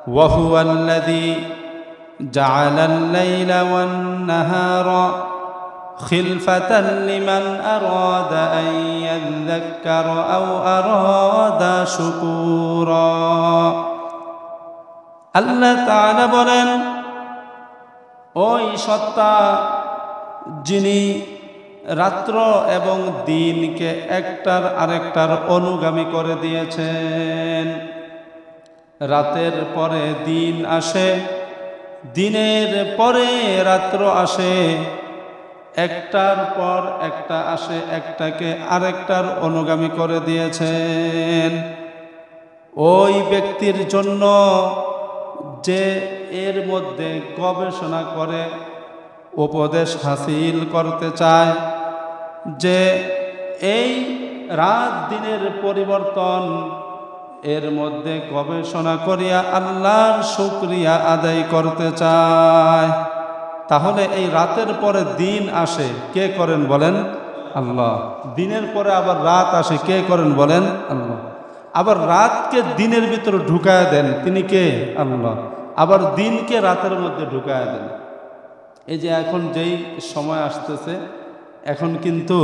وهو الذي جعل الليل والنهار خلفة لمن أراد أن يذكر أو أراد شكورا আল্লাহ তাআলা বলেন, ওই সত্তা যিনি রাত্র এবং দিনকে একটার আরেকটার অনুগামী করে দিয়েছেন। রাতের পরে দিন আসে, দিনের পরে রাত্র আসে, একটার পর একটা আসে, একটাকে আরেকটার অনুগামী করে দিয়েছেন। ওই ব্যক্তির জন্য যে এর মধ্যে গবেষণা করে উপদেশ হাসিল করতে চায় যে এই রাত দিনের পরিবর্তন, এর মধ্যে গবেষণা করিয়া আল্লাহর শুকরিয়া আদায় করতে চায়, তাহলে এই রাতের পরে দিন আসে, কে করেন বলেন? আল্লাহ। দিনের পরে আবার রাত আসে, কে করেন বলেন? আল্লাহ। আবার রাতকে দিনের ভিতরে ঢুকায় দেন, তিনি কে? আল্লাহ। আবার দিনকে রাতের মধ্যে ঢুকায় দেন। এই যে এখন যেই সময় আসতেছে, এখন কিন্তু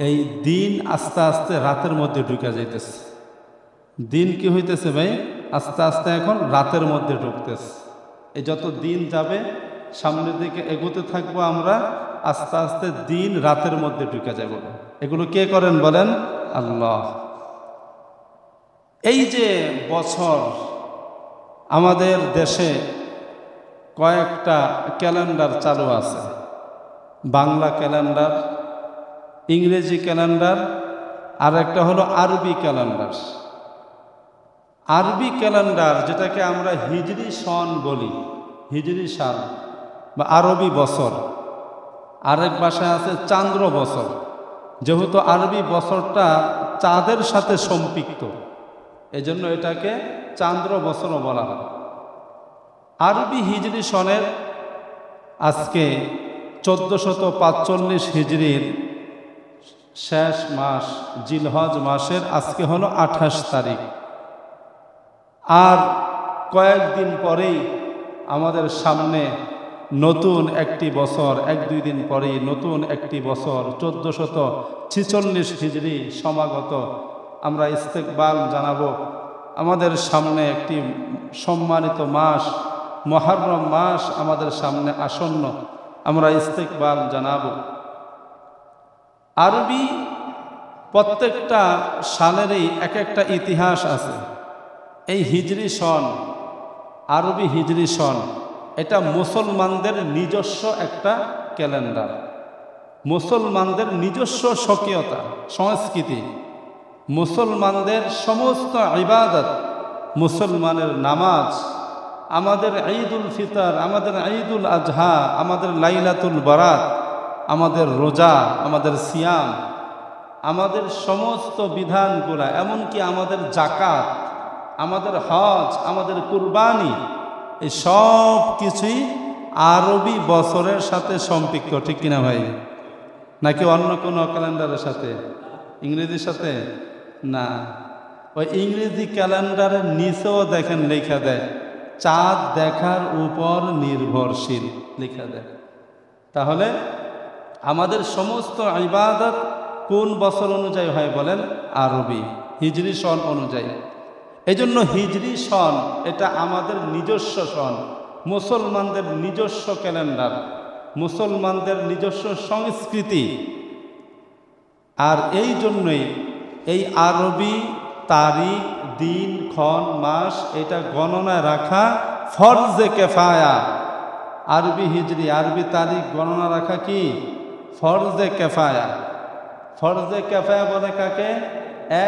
এই দিন আস্তে আস্তে রাতের মধ্যে ঢুকে যাইতেছে। দিন কি হইতেছে ভাই? আস্তে আস্তে এখন রাতের মধ্যে ঢুকতেছে। এই যত দিন যাবে সামনের দিকে এগোতে থাকবো আমরা, আস্তে আস্তে দিন রাতের মধ্যে ঢুকে যাব। এগুলো কে করেন বলেন? আল্লাহ। এই যে বছর আমাদের দেশে কয়েকটা ক্যালেন্ডার চালু আছে, বাংলা ক্যালেন্ডার, ইংরেজি ক্যালেন্ডার, আর একটা হলো আরবি ক্যালেন্ডার। আরবি ক্যালেন্ডার যেটাকে আমরা হিজরি সন বলি, হিজরি সাল বা আরবি বছর, আরেক ভাষায় আছে চান্দ্র বছর। যেহেতু আরবি বছরটা চাঁদের সাথে সম্পৃক্ত, এজন্য এটাকে চান্দ্র বছরও বলা হয়। আরবি হিজরি সনের আজকে 1445 হিজরির শেষ মাস জিলহজ মাসের আজকে হলো 28 তারিখ। আর কয়েকদিন পরেই আমাদের সামনে নতুন একটি বছর, 1-2 দিন পরেই নতুন একটি বছর 1446 হিজরি সমাগত। আমরা ইস্তেকবাল জানাবো। আমাদের সামনে একটি সম্মানিত মাস মুহররম মাস আমাদের সামনে আসন্ন, আমরা ইস্তেকবাল জানাবো। আরবি প্রত্যেকটা সালেরই এক একটা ইতিহাস আছে। এই হিজরি সন, আরবি হিজরি সন, এটা মুসলমানদের নিজস্ব একটা ক্যালেন্ডার, মুসলমানদের নিজস্ব স্বকীয়তা, সংস্কৃতি, মুসলমানদের সমস্ত ইবাদত, মুসলমানের নামাজ, আমাদের ঈদুল ফিতর, আমাদের ঈদুল আজহা, আমাদের লাইলাতুল বারাত, আমাদের রোজা, আমাদের সিয়াম, আমাদের সমস্ত বিধানগুলা, এমনকি আমাদের জাকাত, আমাদের হজ, আমাদের কুরবানি, এই সব কিছুই আরবি বছরের সাথে সম্পৃক্ত, ঠিক কিনা ভাই? নাকি অন্য কোনো ক্যালেন্ডারের সাথে, ইংরেজির সাথে? না, ওই ইংরেজি ক্যালেন্ডারের নিচেও দেখেন লেখা দেয় চাঁদ দেখার উপর নির্ভরশীল, লেখা দেয়। তাহলে আমাদের সমস্ত ইবাদত কোন বছর অনুযায়ী হয় বলেন? আরবি হিজরি সন অনুযায়ী। এই জন্য হিজরি সন এটা আমাদের নিজস্ব সন, মুসলমানদের নিজস্ব ক্যালেন্ডার, মুসলমানদের নিজস্ব সংস্কৃতি। আর এই জন্যই এই আরবি তারিখ, দিন, ক্ষণ, মাস এটা গণনায় রাখা ফরজে কেফায়া। আরবি হিজরি, আরবি তারিখ গণনা রাখা কি ফরজে কেফায়া। ফরজে কেফায়া বলে কাকে?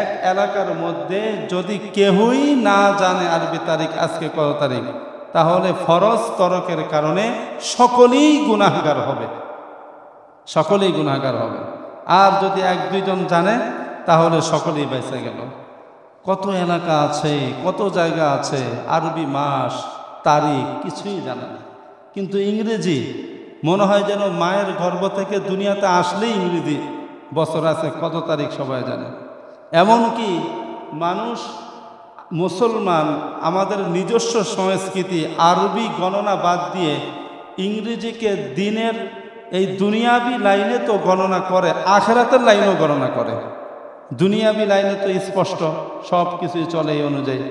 এক এলাকার মধ্যে যদি কেউই না জানে আরবি তারিখ আজকে কত তারিখ, তাহলে ফরজ তরকের কারণে সকলেই গুনাহগার হবে, সকলেই গুনাহগার হবে। আর যদি 1-2 জন জানে তাহলে সকলেই বেঁচে গেল। কত এলাকা আছে, কত জায়গা আছে আরবি মাস তারিখ কিছুই জানে না। কিন্তু ইংরেজি মনে হয় যেন মায়ের গর্ভ থেকে দুনিয়াতে আসলেই ইংরেজি বছর আছে, কত তারিখ সবাই জানে। এমনকি মানুষ মুসলমান আমাদের নিজস্ব সংস্কৃতি আরবি গণনা বাদ দিয়ে ইংরেজিকে দিনের এই দুনিয়াবি লাইনে তো গণনা করে, আখেরাতের লাইনেও গণনা করে। দুনিয়াবি লাইনে তো স্পষ্ট সব কিছুই চলে এই অনুযায়ী,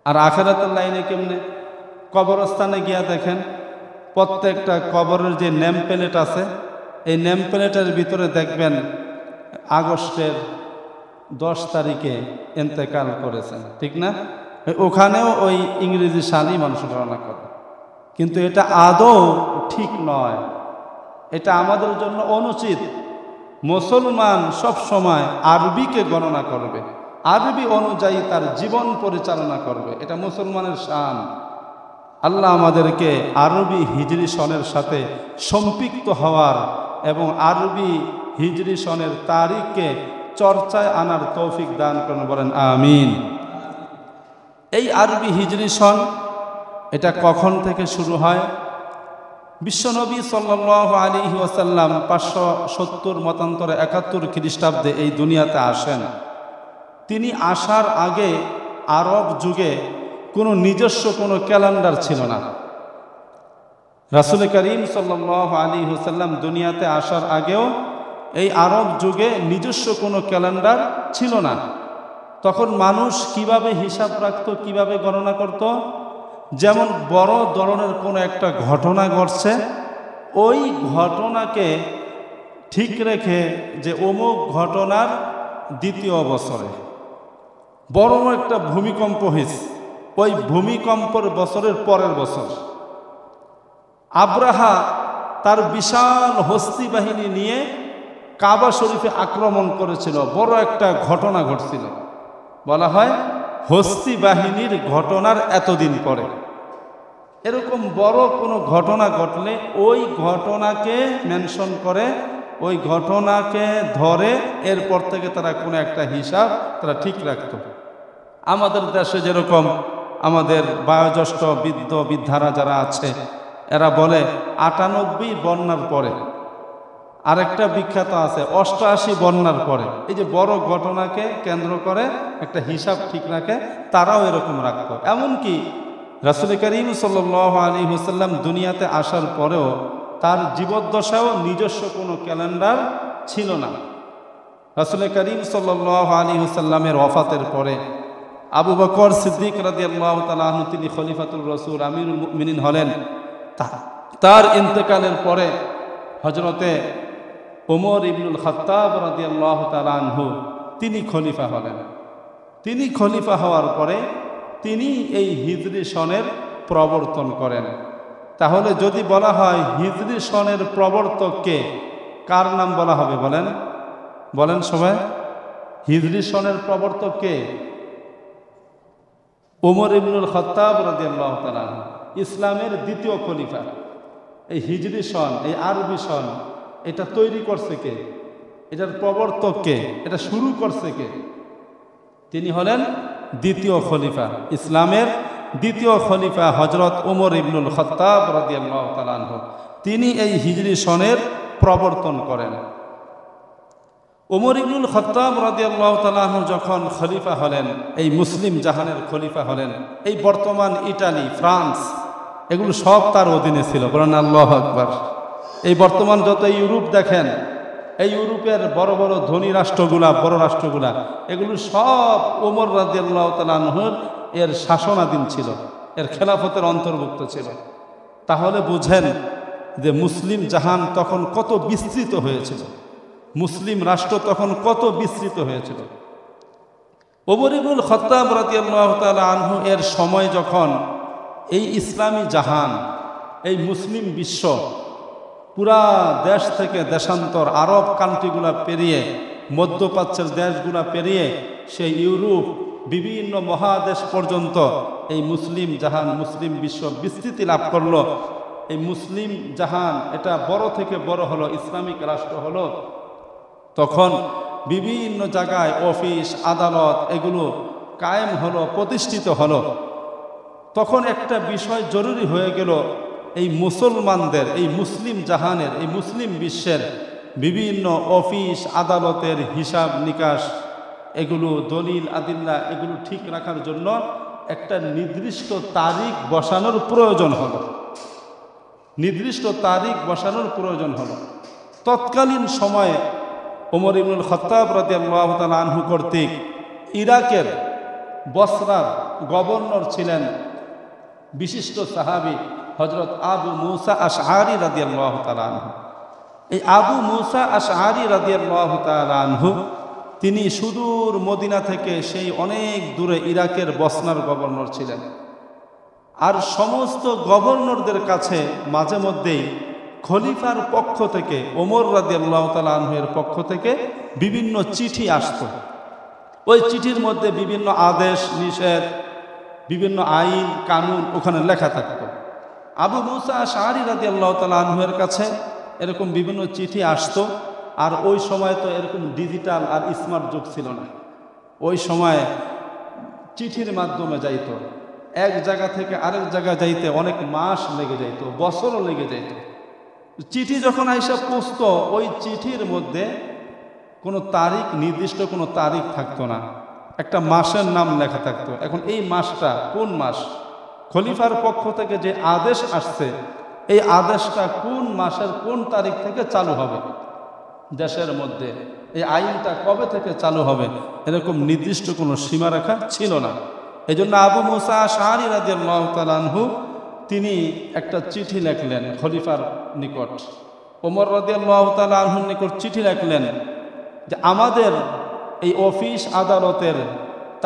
আর আখেরাতের লাইনে কেমনে? কবরস্থানে গিয়া দেখেন, প্রত্যেকটা কবরের যে নেম প্লেট আছে, এই নেম প্লেটের ভিতরে দেখবেন আগস্টের 10 তারিখে ইন্তেকাল করেছেন, ঠিক না? ওখানেও ওই ইংরেজি সালই মানুষ গণনা করে, কিন্তু এটা আদৌ ঠিক নয়, এটা আমাদের জন্য অনুচিত। মুসলমান সব সময় আরবিকে গণনা করবে, আরবি অনুযায়ী তার জীবন পরিচালনা করবে, এটা মুসলমানের শান। আল্লাহ আমাদেরকে আরবি হিজরি সনের সাথে সম্পৃক্ত হওয়ার এবং আরবি হিজরি সনের তারিখকে চর্চায় আনার তৌফিক দান করেন, বলেন আমিন। এই আরবি হিজরি সন এটা কখন থেকে শুরু হয়? বিশ্বনবী সাল্লাল্লাহু আলাইহি ওয়াসাল্লাম 570 মতান্তরে 71 খ্রিস্টাব্দে এই দুনিয়াতে আসেন। তিনি আসার আগে আরব যুগে কোনো নিজস্ব কোনো ক্যালেন্ডার ছিল না। রাসূল করিম সাল্লাল্লাহু আলাইহি ওয়াসাল্লাম দুনিয়াতে আসার আগেও এই আরব যুগে নিজস্ব কোনো ক্যালেন্ডার ছিল না। তখন মানুষ কিভাবে হিসাব রাখত, কিভাবে গণনা করত? যেমন বড় ধরনের কোনো একটা ঘটনা ঘটছে, ওই ঘটনাকে ঠিক রেখে যে অমুক ঘটনার 2য় বছরে বড় একটা ভূমিকম্প হয়েছে, ওই ভূমিকম্পের বছরের পরের বছর আব্রাহা তার বিশাল হস্তি বাহিনী নিয়ে কাবা শরীফে আক্রমণ করেছিল, বড় একটা ঘটনা ঘটছিল, বলা হয় হস্তি বাহিনীর ঘটনার এতদিন পরে। এরকম বড় কোনো ঘটনা ঘটলে ওই ঘটনাকে মেনশন করে, ওই ঘটনাকে ধরে এরপর থেকে তারা কোনো একটা হিসাব তারা ঠিক রাখত। আমাদের দেশে যেরকম আমাদের বয়োজ্যেষ্ঠ বৃদ্ধ বৃদ্ধারা যারা আছে, এরা বলে 98 বন্যার পরে, আরেকটা বিখ্যাত আছে 88 বন্যার পরে। এই যে বড় ঘটনাকে কেন্দ্র করে একটা হিসাব ঠিক রাখে, তারাও এরকম রাখত। এমনকি রাসূল করিম সাল্লাল্লাহু আলাইহি ওয়াসাল্লাম দুনিয়াতে আসার পরেও তার জীবদ্দশাও নিজস্ব কোনো ক্যালেন্ডার ছিল না। রাসূল করিম সাল্লাল্লাহু আলাইহি ওয়াসাল্লামের ওয়াফাতের পরে আবু বকর সিদ্দিক রাদিয়াল্লাহু তাআলা আনহু তিনি খলিফাতুর রাসূল আমিরুল মুমিনিন হলেন। তার ইন্তেকালের পরে হযরতে ওমর ইবনুল খাত্তাব রাদিয়াল্লাহু তাআলা আনহু তিনি খলিফা হলেন। তিনি খলিফা হওয়ার পরে তিনি এই হিজরি সনের প্রবর্তন করেন। তাহলে যদি বলা হয় হিজরি সনের প্রবর্তককে, কার নাম বলা হবে? বলেন বলেন সবাই, হিজরি সনের প্রবর্তককে? ওমর ইবনুল খাত্তাব রাদিয়াল্লাহু তাআলা আনহু, ইসলামের 2য় খলিফা। এই হিজরি সন, এই আরবি সন, এটা তৈরি করছে কে? এটার প্রবর্তক কে? এটা শুরু করছে কে? তিনি হলেন 2য় খলিফা, ইসলামের 2য় খলিফা হযরত ওমর ইবনুল খাত্তাব রাদিয়াল্লাহু তাআলা আনহু। তিনি এই হিজরি সনের প্রবর্তন করেন। ওমর ইবনুল খাত্তাব রাদিয়াল্লাহু তাআলা আনহু যখন খলিফা হলেন, এই মুসলিম জাহানের খলিফা হলেন, এই বর্তমান ইটালি, ফ্রান্স, এগুলো সব তার অধীনে ছিল। বলেন আল্লাহু আকবার। এই বর্তমান যত ইউরোপ দেখেন, এই ইউরোপের বড় বড় ধনী রাষ্ট্রগুলা, বড় রাষ্ট্রগুলা, এগুলো সব ওমর রাদিয়াল্লাহু তাআলা আনহুর এর শাসনাধীন ছিল, এর খেলাফতের অন্তর্ভুক্ত ছিল। তাহলে বুঝেন যে মুসলিম জাহান তখন কত বিস্তৃত হয়েছিল, মুসলিম রাষ্ট্র তখন কত বিস্তৃত হয়েছিল। ওমর ইবনুল খাত্তাব রাদিয়াল্লাহু তাআলা আনহু এর সময় যখন এই ইসলামী জাহান, এই মুসলিম বিশ্ব পুরা দেশ থেকে দেশান্তর, আরব কান্ট্রিগুলা পেরিয়ে, মধ্যপ্রাচ্যের দেশগুলা পেরিয়ে সেই ইউরোপ, বিভিন্ন মহাদেশ পর্যন্ত এই মুসলিম জাহান, মুসলিম বিশ্ব বিস্তৃতি লাভ করলো। এই মুসলিম জাহান এটা বড় থেকে বড় হলো, ইসলামিক রাষ্ট্র হলো। তখন বিভিন্ন জায়গায় অফিস আদালত এগুলো কায়েম হলো, প্রতিষ্ঠিত হলো। তখন একটা বিষয় জরুরি হয়ে গেল, এই মুসলমানদের, এই মুসলিম জাহানের, এই মুসলিম বিশ্বের বিভিন্ন অফিস আদালতের হিসাব নিকাশ এগুলো দলিল আদিল্লা এগুলো ঠিক রাখার জন্য একটা নির্দিষ্ট তারিখ বসানোর প্রয়োজন হলো। নির্দিষ্ট তারিখ বসানোর প্রয়োজন হলো। তৎকালীন সময়ে ওমর ইবনুল খাত্তাব রাদিয়াল্লাহু তাআলা আনহু কর্তৃক ইরাকের বসরার গভর্নর ছিলেন বিশিষ্ট সাহাবী হযরত আবু মুসা আশআরী রাদিয়াল্লাহু তাআলা আনহু। এই আবু মুসা আশআরী রাদিয়াল্লাহু তাআলা আনহু তিনি সুদূর মদিনা থেকে সেই অনেক দূরে ইরাকের বসরার গভর্নর ছিলেন। আর সমস্ত গভর্নরদের কাছে মাঝে মধ্যেই খলিফার পক্ষ থেকে ওমর রাদিয়াল্লাহু তাআলা আনহুর পক্ষ থেকে বিভিন্ন চিঠি আসতো। ওই চিঠির মধ্যে বিভিন্ন আদেশ নিষেধ, বিভিন্ন আইন কানুন ওখানে লেখা থাকতো। আবু মুসা আশআরী রাদিয়াল্লাহু তাআলা আনহুর কাছে এরকম বিভিন্ন চিঠি আসতো। আর ওই সময় তো এরকম ডিজিটাল আর স্মার্ট যুগ ছিল না। ওই সময় চিঠির মাধ্যমে যাইতো, এক জায়গা থেকে আরেক জায়গায় যাইতে অনেক মাস লেগে যাইতো, বছরও লেগে যাইতো। চিঠি যখন আইসা পৌঁছত, ওই চিঠির মধ্যে কোনো তারিখ, নির্দিষ্ট কোনো তারিখ থাকতো না, একটা মাসের নাম লেখা থাকতো। এখন এই মাসটা কোন মাস, খলিফার পক্ষ থেকে যে আদেশ আসছে এই আদেশটা কোন মাসের কোন তারিখ থেকে চালু হবে, দেশের মধ্যে এই আইনটা কবে থেকে চালু হবে, এরকম নির্দিষ্ট কোনো সীমারেখা ছিল না। এই জন্য আবু মুসা আশআরী রাদিয়াল্লাহু তাআলা আনহু তিনি একটা চিঠি লিখলেন খলিফার নিকট, ওমর রাদিয়াল্লাহু তাআলা আনহুর নিকট চিঠি লিখলেন যে আমাদের এই অফিস আদালতের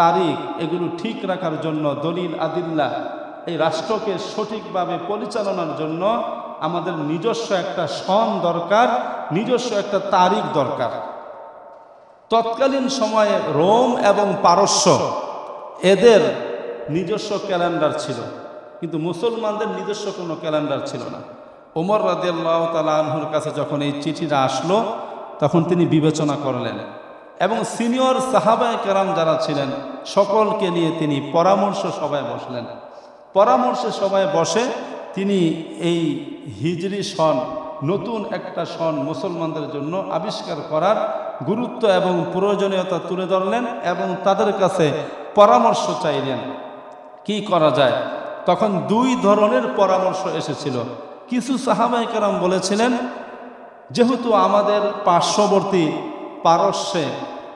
তারিখ এগুলো ঠিক রাখার জন্য, দলিল আদিল্লা এই রাষ্ট্রকে সঠিকভাবে পরিচালনার জন্য আমাদের নিজস্ব একটা সন দরকার, নিজস্ব একটা তারিখ দরকার। তৎকালীন সময়ে রোম এবং পারস্য এদের নিজস্ব ক্যালেন্ডার ছিল, কিন্তু মুসলমানদের নিজস্ব কোনো ক্যালেন্ডার ছিল না। ওমর রাদিয়াল্লাহু তাআলা আনহুর কাছে যখন এই চিঠিটা আসলো তখন তিনি বিবেচনা করলেন এবং সিনিয়র সাহাবায়ে কেরাম যারা ছিলেন সকলকে নিয়ে তিনি পরামর্শ সভায় বসলেন। পরামর্শ সভায় বসে তিনি এই হিজরি সন, নতুন একটা সন মুসলমানদের জন্য আবিষ্কার করার গুরুত্ব এবং প্রয়োজনীয়তা তুলে ধরলেন এবং তাদের কাছে পরামর্শ চাইলেন কি করা যায়। তখন দুই ধরনের পরামর্শ এসেছিল। কিছু সাহাবায়ে কেরাম বলেছিলেন যেহেতু আমাদের পার্শ্ববর্তী পারস্যে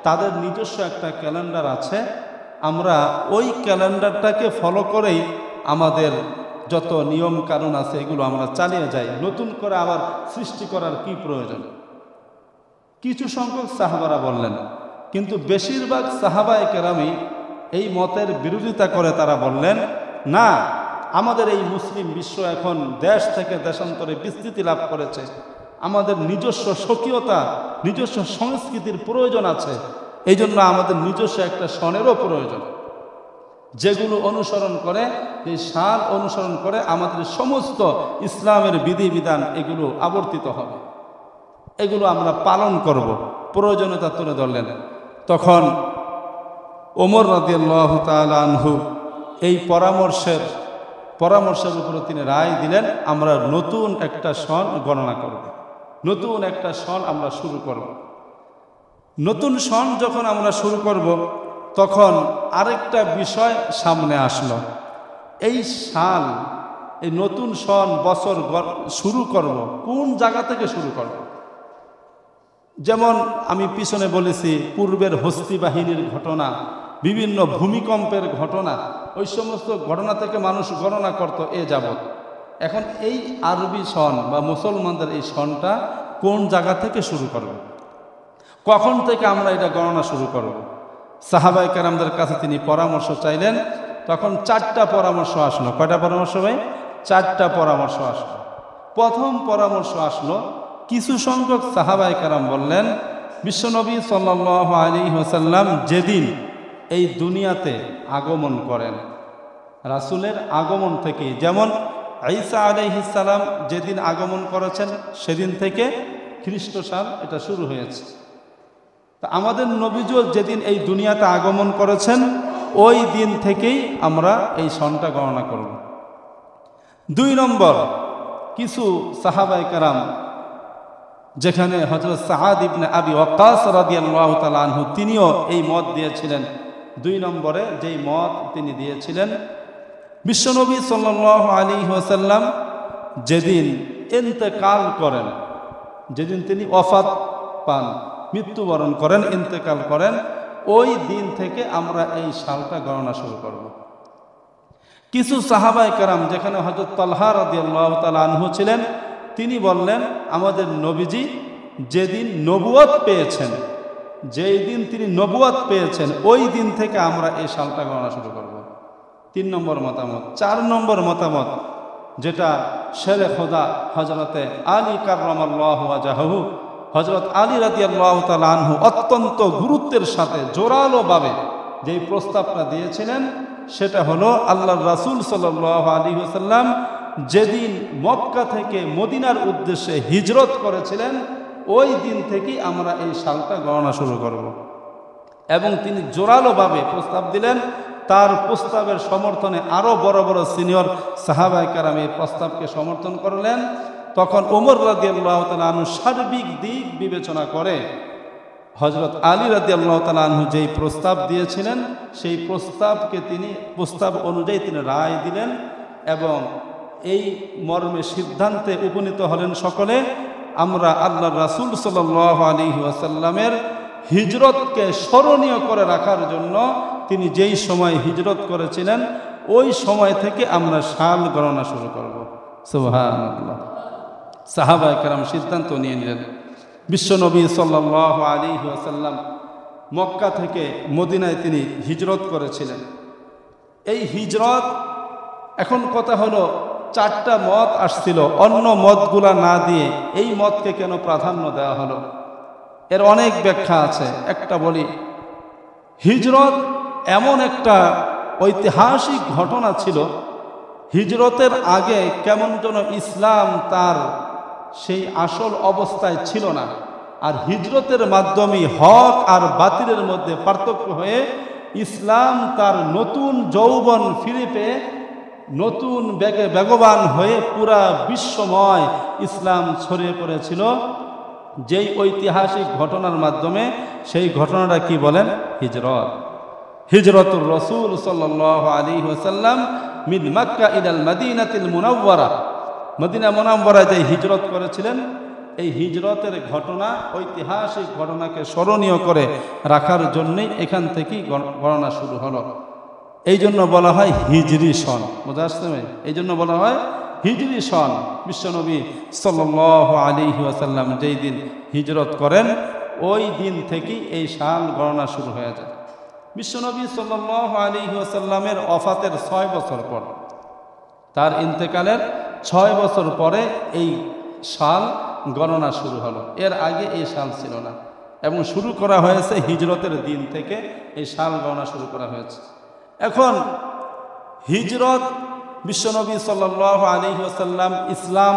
তাদের নিজস্ব একটা ক্যালেন্ডার আছে, আমরা ওই ক্যালেন্ডারটাকে ফলো করেই আমাদের যত নিয়ম কানুন আছে এগুলো আমরা চালিয়ে যাই, নতুন করে আবার সৃষ্টি করার কি প্রয়োজন। কিছু সংখ্যক সাহাবারা বললেন, কিন্তু বেশিরভাগ সাহাবায়ে কেরামই এই মতের বিরোধিতা করে তারা বললেন না, আমাদের এই মুসলিম বিশ্ব এখন দেশ থেকে দেশান্তরে বিস্তৃতি লাভ করেছে, আমাদের নিজস্ব স্বকীয়তা, নিজস্ব সংস্কৃতির প্রয়োজন আছে, এই জন্য আমাদের নিজস্ব একটা সনেরও প্রয়োজন, যেগুলো অনুসরণ করে, এই সাল অনুসরণ করে আমাদের সমস্ত ইসলামের বিধিবিধান এগুলো আবর্তিত হবে, এগুলো আমরা পালন করব, প্রয়োজনীয়তা তুলে ধরলেন। তখন ওমর রাদিয়াল্লাহু তাআলা আনহু এই পরামর্শের উপরে তিনি রায় দিলেন, আমরা নতুন একটা সন গণনা করব, নতুন একটা সন আমরা শুরু করব। নতুন সন যখন আমরা শুরু করব তখন আরেকটা বিষয় সামনে আসলো, এই সাল, এই নতুন সন বছর শুরু করব কোন জায়গা থেকে শুরু করব। যেমন আমি পিছনে বলেছি পূর্বের হস্তি বাহিনীর ঘটনা, বিভিন্ন ভূমিকম্পের ঘটনা, ওই সমস্ত ঘটনা থেকে মানুষ গণনা করত এ যাবৎ। এখন এই আরবি সন বা মুসলমানদের এই সনটা কোন জায়গা থেকে শুরু করব, কখন থেকে আমরা এটা গণনা শুরু করব। সাহাবায়ে কেরামদের কাছে তিনি পরামর্শ চাইলেন। তখন চারটা পরামর্শ আসলো। কয়টা পরামর্শ ভাই? চারটা পরামর্শ আসলো। প্রথম পরামর্শ আসলো, কিছু সংখ্যক সাহাবায়ে কেরাম বললেন বিশ্বনবী সাল্লাল্লাহু আলাইহি ওয়াসাল্লাম যেদিন এই দুনিয়াতে আগমন করেন, রাসূলের আগমন থেকে, যেমন ঈসা আলাইহিস সালাম যেদিন আগমন করেছেন সেদিন থেকে খ্রিস্ট সাল এটা শুরু হয়েছে। তা আমাদের নবীও যেদিন এই দুনিয়াতে আগমন করেছেন ওই দিন থেকেই আমরা এই সনটা গণনা করব। 2 নম্বর, কিছু সাহাবায়ে কেরাম যেখানে হযরত সাআদ ইবনে আবি ওয়াক্কাস রাদিয়াল্লাহু তাআলা আনহু তিনিও এই মত দিয়েছিলেন। 2 নম্বরে যেই মত তিনি দিয়েছিলেন, বিশ্বনবী সাল্লাল্লাহু আলাইহি ওয়াসাল্লাম যেদিন ইন্তেকাল করেন, যেদিন তিনি ওয়াফাত পান, মৃত্যুবরণ করেন, ইন্তেকাল করেন, ওই দিন থেকে আমরা এই সালটা গণনা শুরু করব। কিছু সাহাবায়ে কেরাম, যেখানে হযরত তালহা রাদিয়াল্লাহু তাআলা আনহু ছিলেন, তিনি বললেন আমাদের নবীজি যেদিন নবুয়ত পেয়েছেন, যেই দিন তিনি নবুয়ত পেয়েছেন, ওই দিন থেকে আমরা এই সালটা গণনা শুরু করব। 3 নম্বর মতামত। 4 নম্বর মতামত, যেটা শেরে খোদা হযরতে আলী কাররামাল্লাহু ওয়াজহাহু, হযরত আলী রাদিয়াল্লাহু তাআলা আনহু অত্যন্ত গুরুত্বের সাথে জোরালোভাবে যেই প্রস্তাবটা দিয়েছিলেন, সেটা হলো আল্লাহর রাসূল সাল্লাল্লাহু আলাইহি ওয়াসাল্লাম যেদিন মক্কা থেকে মদিনার উদ্দেশ্যে হিজরত করেছিলেন, ওই দিন থেকেই আমরা এই সালটা গণনা শুরু করব। এবং তিনি জোরালোভাবে প্রস্তাব দিলেন। তার প্রস্তাবের সমর্থনে আরও বড় বড় সিনিয়র সাহাবায়ে কেরাম এই প্রস্তাবকে সমর্থন করলেন। তখন ওমর রাদিয়াল্লাহু তাআলা আনহু সার্বিক দিক বিবেচনা করে হযরত আলী রাদিয়াল্লাহু তাআলা আনহু যেই প্রস্তাব দিয়েছিলেন, সেই প্রস্তাবকে তিনি প্রস্তাব অনুযায়ী তিনি রায় দিলেন এবং এই মর্মে সিদ্ধান্তে উপনীত হলেন সকলে, আমরা আল্লাহর রাসূল সাল্লাল্লাহু আলাইহি ওয়াসাল্লামের হিজরতকে স্মরণীয় করে রাখার জন্য তিনি যেই সময় হিজরত করেছিলেন, ওই সময় থেকে আমরা সাল গণনা শুরু করব। সুবহানাল্লাহ। সাহাবায়ে কেরাম সিদ্ধান্ত নিয়ে নিলেন। বিশ্বনবী সাল্লাল্লাহু আলাইহি ওয়াসাল্লাম মক্কা থেকে মদিনায় তিনি হিজরত করেছিলেন। এই হিজরত, এখন কথা হলো 4টা মত আসছিল, অন্য মতগুলা না দিয়ে এই মতকে কেন প্রাধান্য দেওয়া হলো? এর অনেক ব্যাখ্যা আছে। একটা বলি, হিজরত এমন একটা ঐতিহাসিক ঘটনা ছিল, হিজরতের আগে কেমন যেন ইসলাম তার সেই আসল অবস্থায় ছিল না, আর হিজরতের মাধ্যমে হক আর বাতিলের মধ্যে পার্থক্য হয়ে ইসলাম তার নতুন যৌবন ফিরে পেয়ে নতুন বেগবান হয়ে পুরা বিশ্বময় ইসলাম ছড়িয়ে পড়েছিল। যেই ঐতিহাসিক ঘটনার মাধ্যমে, সেই ঘটনাটা কি বলেন? হিজরত। হিজরতুর রাসূল সাল্লাল্লাহু আলাইহি ওয়াসাল্লাম মিন মক্কা ইলাল মদিনাতিল মুনাওয়ারা, মদিনা মুনাওয়ারায় যে হিজরত করেছিলেন, এই হিজরতের ঘটনা, ঐতিহাসিক ঘটনাকে স্মরণীয় করে রাখার জন্যই এখান থেকেই গণনা শুরু হলো। এই জন্য বলা হয় হিজরি সন। বুঝা আসছে? এই জন্য বলা হয় হিজরি সন। বিশ্বনবী সাল্লাল্লাহু আলাইহি ওয়াসাল্লাম যেই দিন হিজরত করেন, ওই দিন থেকেই এই সাল গণনা শুরু হয়ে যায়। বিশ্বনবী সাল্লাল্লাহু আলাইহি ওয়াসাল্লামের ওফাতের 6 বছর পর, তার ইন্তেকালের 6 বছর পরে এই সাল গণনা শুরু হলো। এর আগে এই সাল ছিল না, এবং শুরু করা হয়েছে হিজরতের দিন থেকে এই সাল গণনা শুরু করা হয়েছে। এখন হিজরত, বিশ্বনবী সাল্লাল্লাহু আলাইহি ওয়াসাল্লাম ইসলাম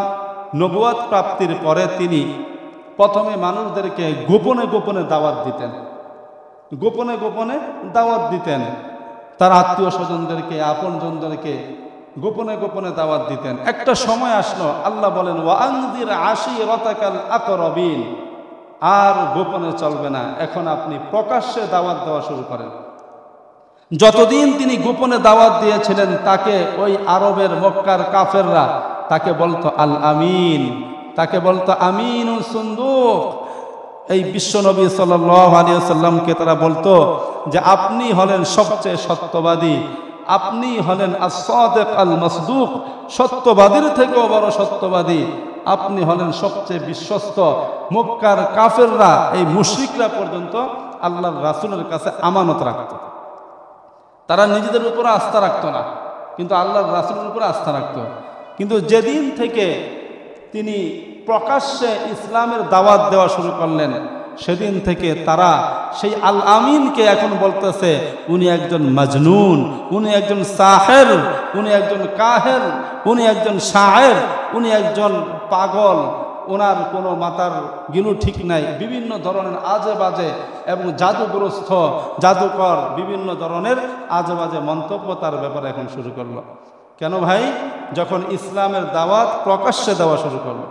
নবুয়ত প্রাপ্তির পরে তিনি প্রথমে মানুষদেরকে গোপনে গোপনে দাওয়াত দিতেন, গোপনে গোপনে দাওয়াত দিতেন, তার আত্মীয় স্বজনদেরকে, আপনজনদেরকে গোপনে গোপনে দাওয়াত দিতেন। একটা সময় আসলো, আল্লাহ বলেন ওয়ানজির আশিরাতাকাল আকরাবিন, আর গোপনে চলবে না, এখন আপনি প্রকাশ্যে দাওয়াত দেওয়া শুরু করেন। যতদিন তিনি গোপনে দাওয়াত দিয়েছিলেন, তাকে ওই আরবের মক্কার কাফেররা তাকে বলতো আল আমিন, তাকে বলতো আমিনুল সুন্দুক। এই বিশ্বনবী সাল্লাল্লাহু আলাইহি ওয়াসাল্লামকে তারা বলতো যে আপনি হলেন সবচেয়ে সত্যবাদী, আপনি হলেন আস-সাদিক আল মাসদুক, সত্যবাদীর থেকেও বড় সত্যবাদী, আপনি হলেন সবচেয়ে বিশ্বস্ত। মক্কার কাফেররা, এই মুশরিকরা পর্যন্ত আল্লাহর রাসূলের কাছে আমানত রাখত। তারা নিজেদের উপর আস্থা রাখত না, কিন্তু আল্লাহর রাসূলের উপর আস্থা রাখত। কিন্তু যেদিন থেকে তিনি প্রকাশ্যে ইসলামের দাওয়াত দেওয়া শুরু করলেন, সেদিন থেকে তারা সেই আল আমিনকে এখন বলতেছে উনি একজন মাজনুন, উনি একজন সাহের, উনি একজন কাহের, উনি একজন শায়ের, উনি একজন পাগল, ওনার কোনো মাথার গিলু ঠিক নাই। বিভিন্ন ধরনের আজে বাজে এবং জাদুগ্রস্ত, জাদুকর বিভিন্ন ধরনের আজে বাজে মন্তব্য তার ব্যাপারে এখন শুরু করলো। কেন ভাই? যখন ইসলামের দাওয়াত প্রকাশ্যে দেওয়া শুরু করলো।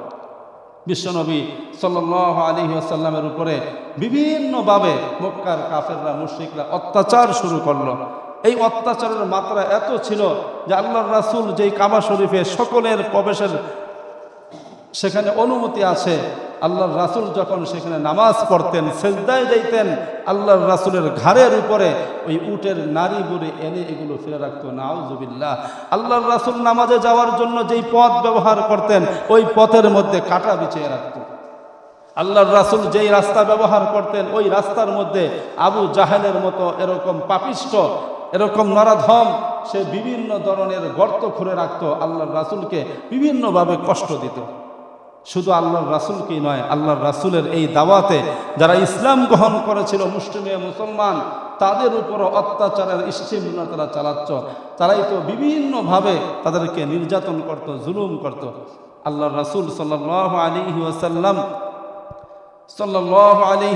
বিশ্বনবী সাল্লাল্লাহু আলাইহি ওয়াসাল্লামের উপরে বিভিন্নভাবে মক্কার কাফেররা মুশরিকরা অত্যাচার শুরু করলো। এই অত্যাচারের মাত্রা এত ছিল যে আল্লাহর রাসূল যেই কাবা শরীফে সকলের প্রবেশের সেখানে অনুমতি আছে, আল্লাহর রাসূল যখন সেখানে নামাজ পড়তেন, সেজদায় যাইতেন, আল্লাহর রাসূলের ঘাড়ের উপরে ওই উটের নাড়ি বুড়ি এনে এগুলো ফেলে রাখতো। নাউজুবিল্লাহ। আল্লাহর রাসূল নামাজে যাওয়ার জন্য যেই পথ ব্যবহার করতেন ওই পথের মধ্যে কাঁটা বিছিয়ে রাখতো। আল্লাহর রাসূল যেই রাস্তা ব্যবহার করতেন ওই রাস্তার মধ্যে আবু জাহেলের মতো এরকম পাপিষ্ঠ, এরকম নরাধম সে বিভিন্ন ধরনের গর্ত খুঁড়ে রাখতো, আল্লাহর রাসূলকে বিভিন্নভাবে কষ্ট দিত। শুধু আল্লাহর রাসূলকেই নয়, আল্লাহর রাসূলের এই দাওয়াতে যারা ইসলাম গ্রহণ করেছিল মুসলিমে মুসলমান তাদের উপর অত্যাচারের স্টিমুলা তারা চালাচ্ছ। তারাই তো বিভিন্নভাবে তাদেরকে নির্যাতন করত, জুলুম করত। আল্লাহর রাসূল সাল্লাল্লাহু আলাইহি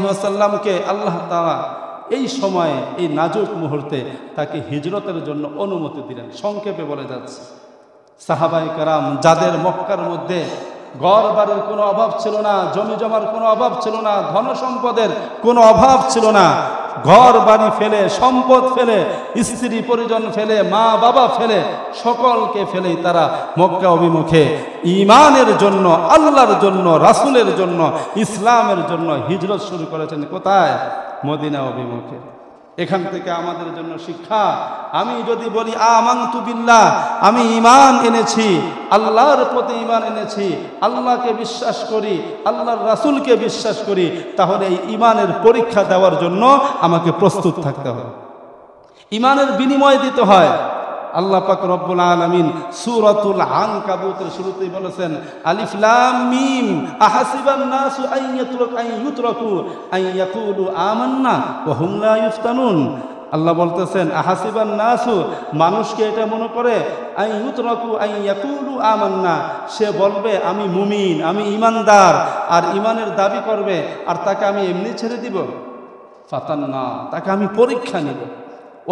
ওয়াসাল্লামকে আল্লাহ তাআলা এই সময়ে এই নাজুক মুহূর্তে তাকে হিজরতের জন্য অনুমতি দিলেন। সংক্ষেপে বলে যাচ্ছে, সাহাবায়ে কেরাম যাদের মক্কার মধ্যে ঘর বাড়ির কোনো অভাব ছিল না, জমি জমার কোনো অভাব ছিল না, ধন সম্পদের কোনো অভাব ছিল না, ঘর বাড়ি ফেলে, সম্পদ ফেলে, স্ত্রী পরিজন ফেলে, মা বাবা ফেলে, সকলকে ফেলেই তারা মক্কা অভিমুখে ঈমানের জন্য, আল্লাহর জন্য, রাসূলের জন্য, ইসলামের জন্য হিজরত শুরু করেছেন। কোথায়? মদিনা অভিমুখে। এখান থেকে আমাদের জন্য শিক্ষা, আমি যদি বলি আমানতু বিল্লাহ, আমি ঈমান এনেছি, আল্লাহর প্রতি ঈমান এনেছি, আল্লাহকে বিশ্বাস করি, আল্লাহর রাসূলকে বিশ্বাস করি, তাহলে এই ঈমানের পরীক্ষা দেওয়ার জন্য আমাকে প্রস্তুত থাকতে হবে। ঈমানের বিনিময় দিতে হয়। আল্লাহ পাক রব্বুল আলামিন সূরাতুল আনকাবুতের শুরুতেই বলেছেন, আলিফ লাম মিম আহাসিবান নাসু আন ইউতরাকু আন ইয়াকুলু আমান্না ওয়া হুম লা ইফতানুন। আল্লাহ বলতেছেন, আহাসিবান নাসু, মানুষকে এটা মনে করে, আন ইউতরাকু আন ইয়াকুলু আমান্না, সে বলবে আমি মুমিন, আমি ঈমানদার, আর ঈমানের দাবি করবে, আর তাকে আমি এমনি ছেড়ে দিব? ফাতান্না, তাকে আমি পরীক্ষা নিব।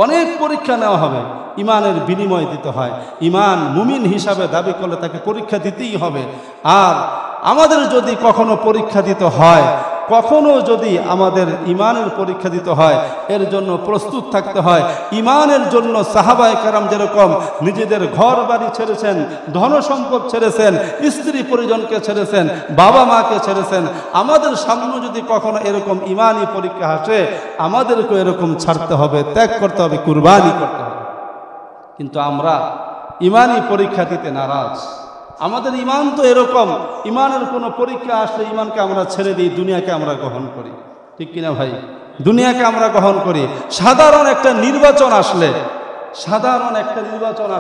অনেক পরীক্ষা নেওয়া হবে, ঈমানের বিনিময় দিতে হয়। ঈমান মুমিন হিসাবে দাবি করলে তাকে পরীক্ষা দিতেই হবে। আর আমাদের যদি কখনো পরীক্ষা দিতে হয়, কখনো যদি আমাদের ঈমানের পরীক্ষা দিতে হয়, এর জন্য প্রস্তুত থাকতে হয়। ঈমানের জন্য সাহাবায়ে কেরাম যেরকম নিজেদের ঘর বাড়ি ছেড়েছেন, ধন সম্পদ ছেড়েছেন, স্ত্রী পরিজনকে ছেড়েছেন, বাবা মাকে ছেড়েছেন, আমাদের সামনে যদি কখনো এরকম ঈমানি পরীক্ষা আসে, আমাদেরকে এরকম ছাড়তে হবে, ত্যাগ করতে হবে, কুরবানি করতে হবে। কিন্তু আমরা ঈমানি পরীক্ষা দিতে নারাজ। আমাদের ঈমান তো এরকম, ঈমানের কোনো পরীক্ষা আসলে ঈমানকে আমরা ছেড়ে দিই, দুনিয়াকে আমরা গ্রহণ করি। ঠিক কিনা ভাই? দুনিয়াকে আমরা গ্রহণ করি। সাধারণ একটা নির্বাচন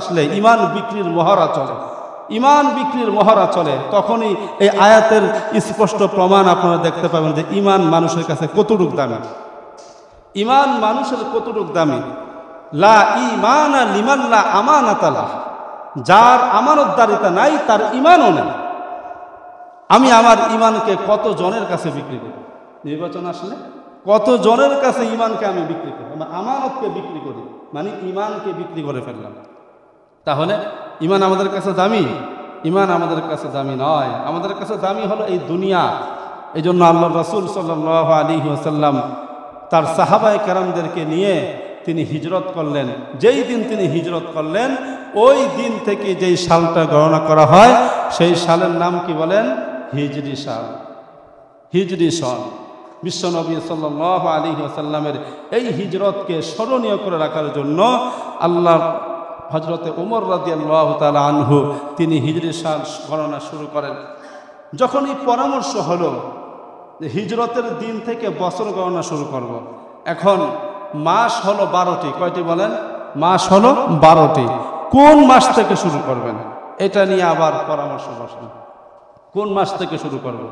আসলে ঈমান বিক্রির মহড়া চলে, ঈমান বিক্রির মহড়া চলে। তখনই এই আয়াতের স্পষ্ট প্রমাণ আপনারা দেখতে পাবেন যে ঈমান মানুষের কাছে কতটুক দামি। ঈমান মানুষের কতটুক দামি। লা ঈমানা লিমান লা আমানাতা লাহু, যার আমানতদারিতা নাই তার ঈমানও নেই। আমি আমার ঈমানকে কত জনের কাছে বিক্রি করি? নির্বাচন আসলে কত জনের কাছে ঈমানকে আমি বিক্রি করি, আমার আমানতকে বিক্রি করি, মানে ঈমানকে বিক্রি করে ফেললাম। তাহলে ঈমান আমাদের কাছে দামি? ঈমান আমাদের কাছে দামি নয়। আমাদের কাছে দামি হলো এই দুনিয়া। এই জন্য আল্লাহর রাসূল সাল্লাল্লাহু আলাইহি ওয়াসাল্লাম তার সাহাবায়ে কেরামদেরকে নিয়ে তিনি হিজরত করলেন। যেই দিন তিনি হিজরত করলেন ওই দিন থেকে যেই সালটা গণনা করা হয় সেই সালের নাম কি বলেন? হিজরি সাল, হিজরি সন। বিশ্বনবী সাল্লাল্লাহু আলাইহি ওয়াসাল্লামের এই হিজরতকে স্মরণীয় করে রাখার জন্য আল্লাহ হযরতে ওমর রাদিয়াল্লাহু তাআলা আনহু তিনি হিজরি সাল গণনা শুরু করেন। যখন এই পরামর্শ হলো যে হিজরতের দিন থেকে বছর গণনা শুরু করব, এখন মাস হলো 12টি। কয়টি বলেন? মাস হলো 12টি। কোন মাস থেকে শুরু করবেন এটা নিয়ে আবার পরামর্শ বসেন। কোন মাস থেকে শুরু করব?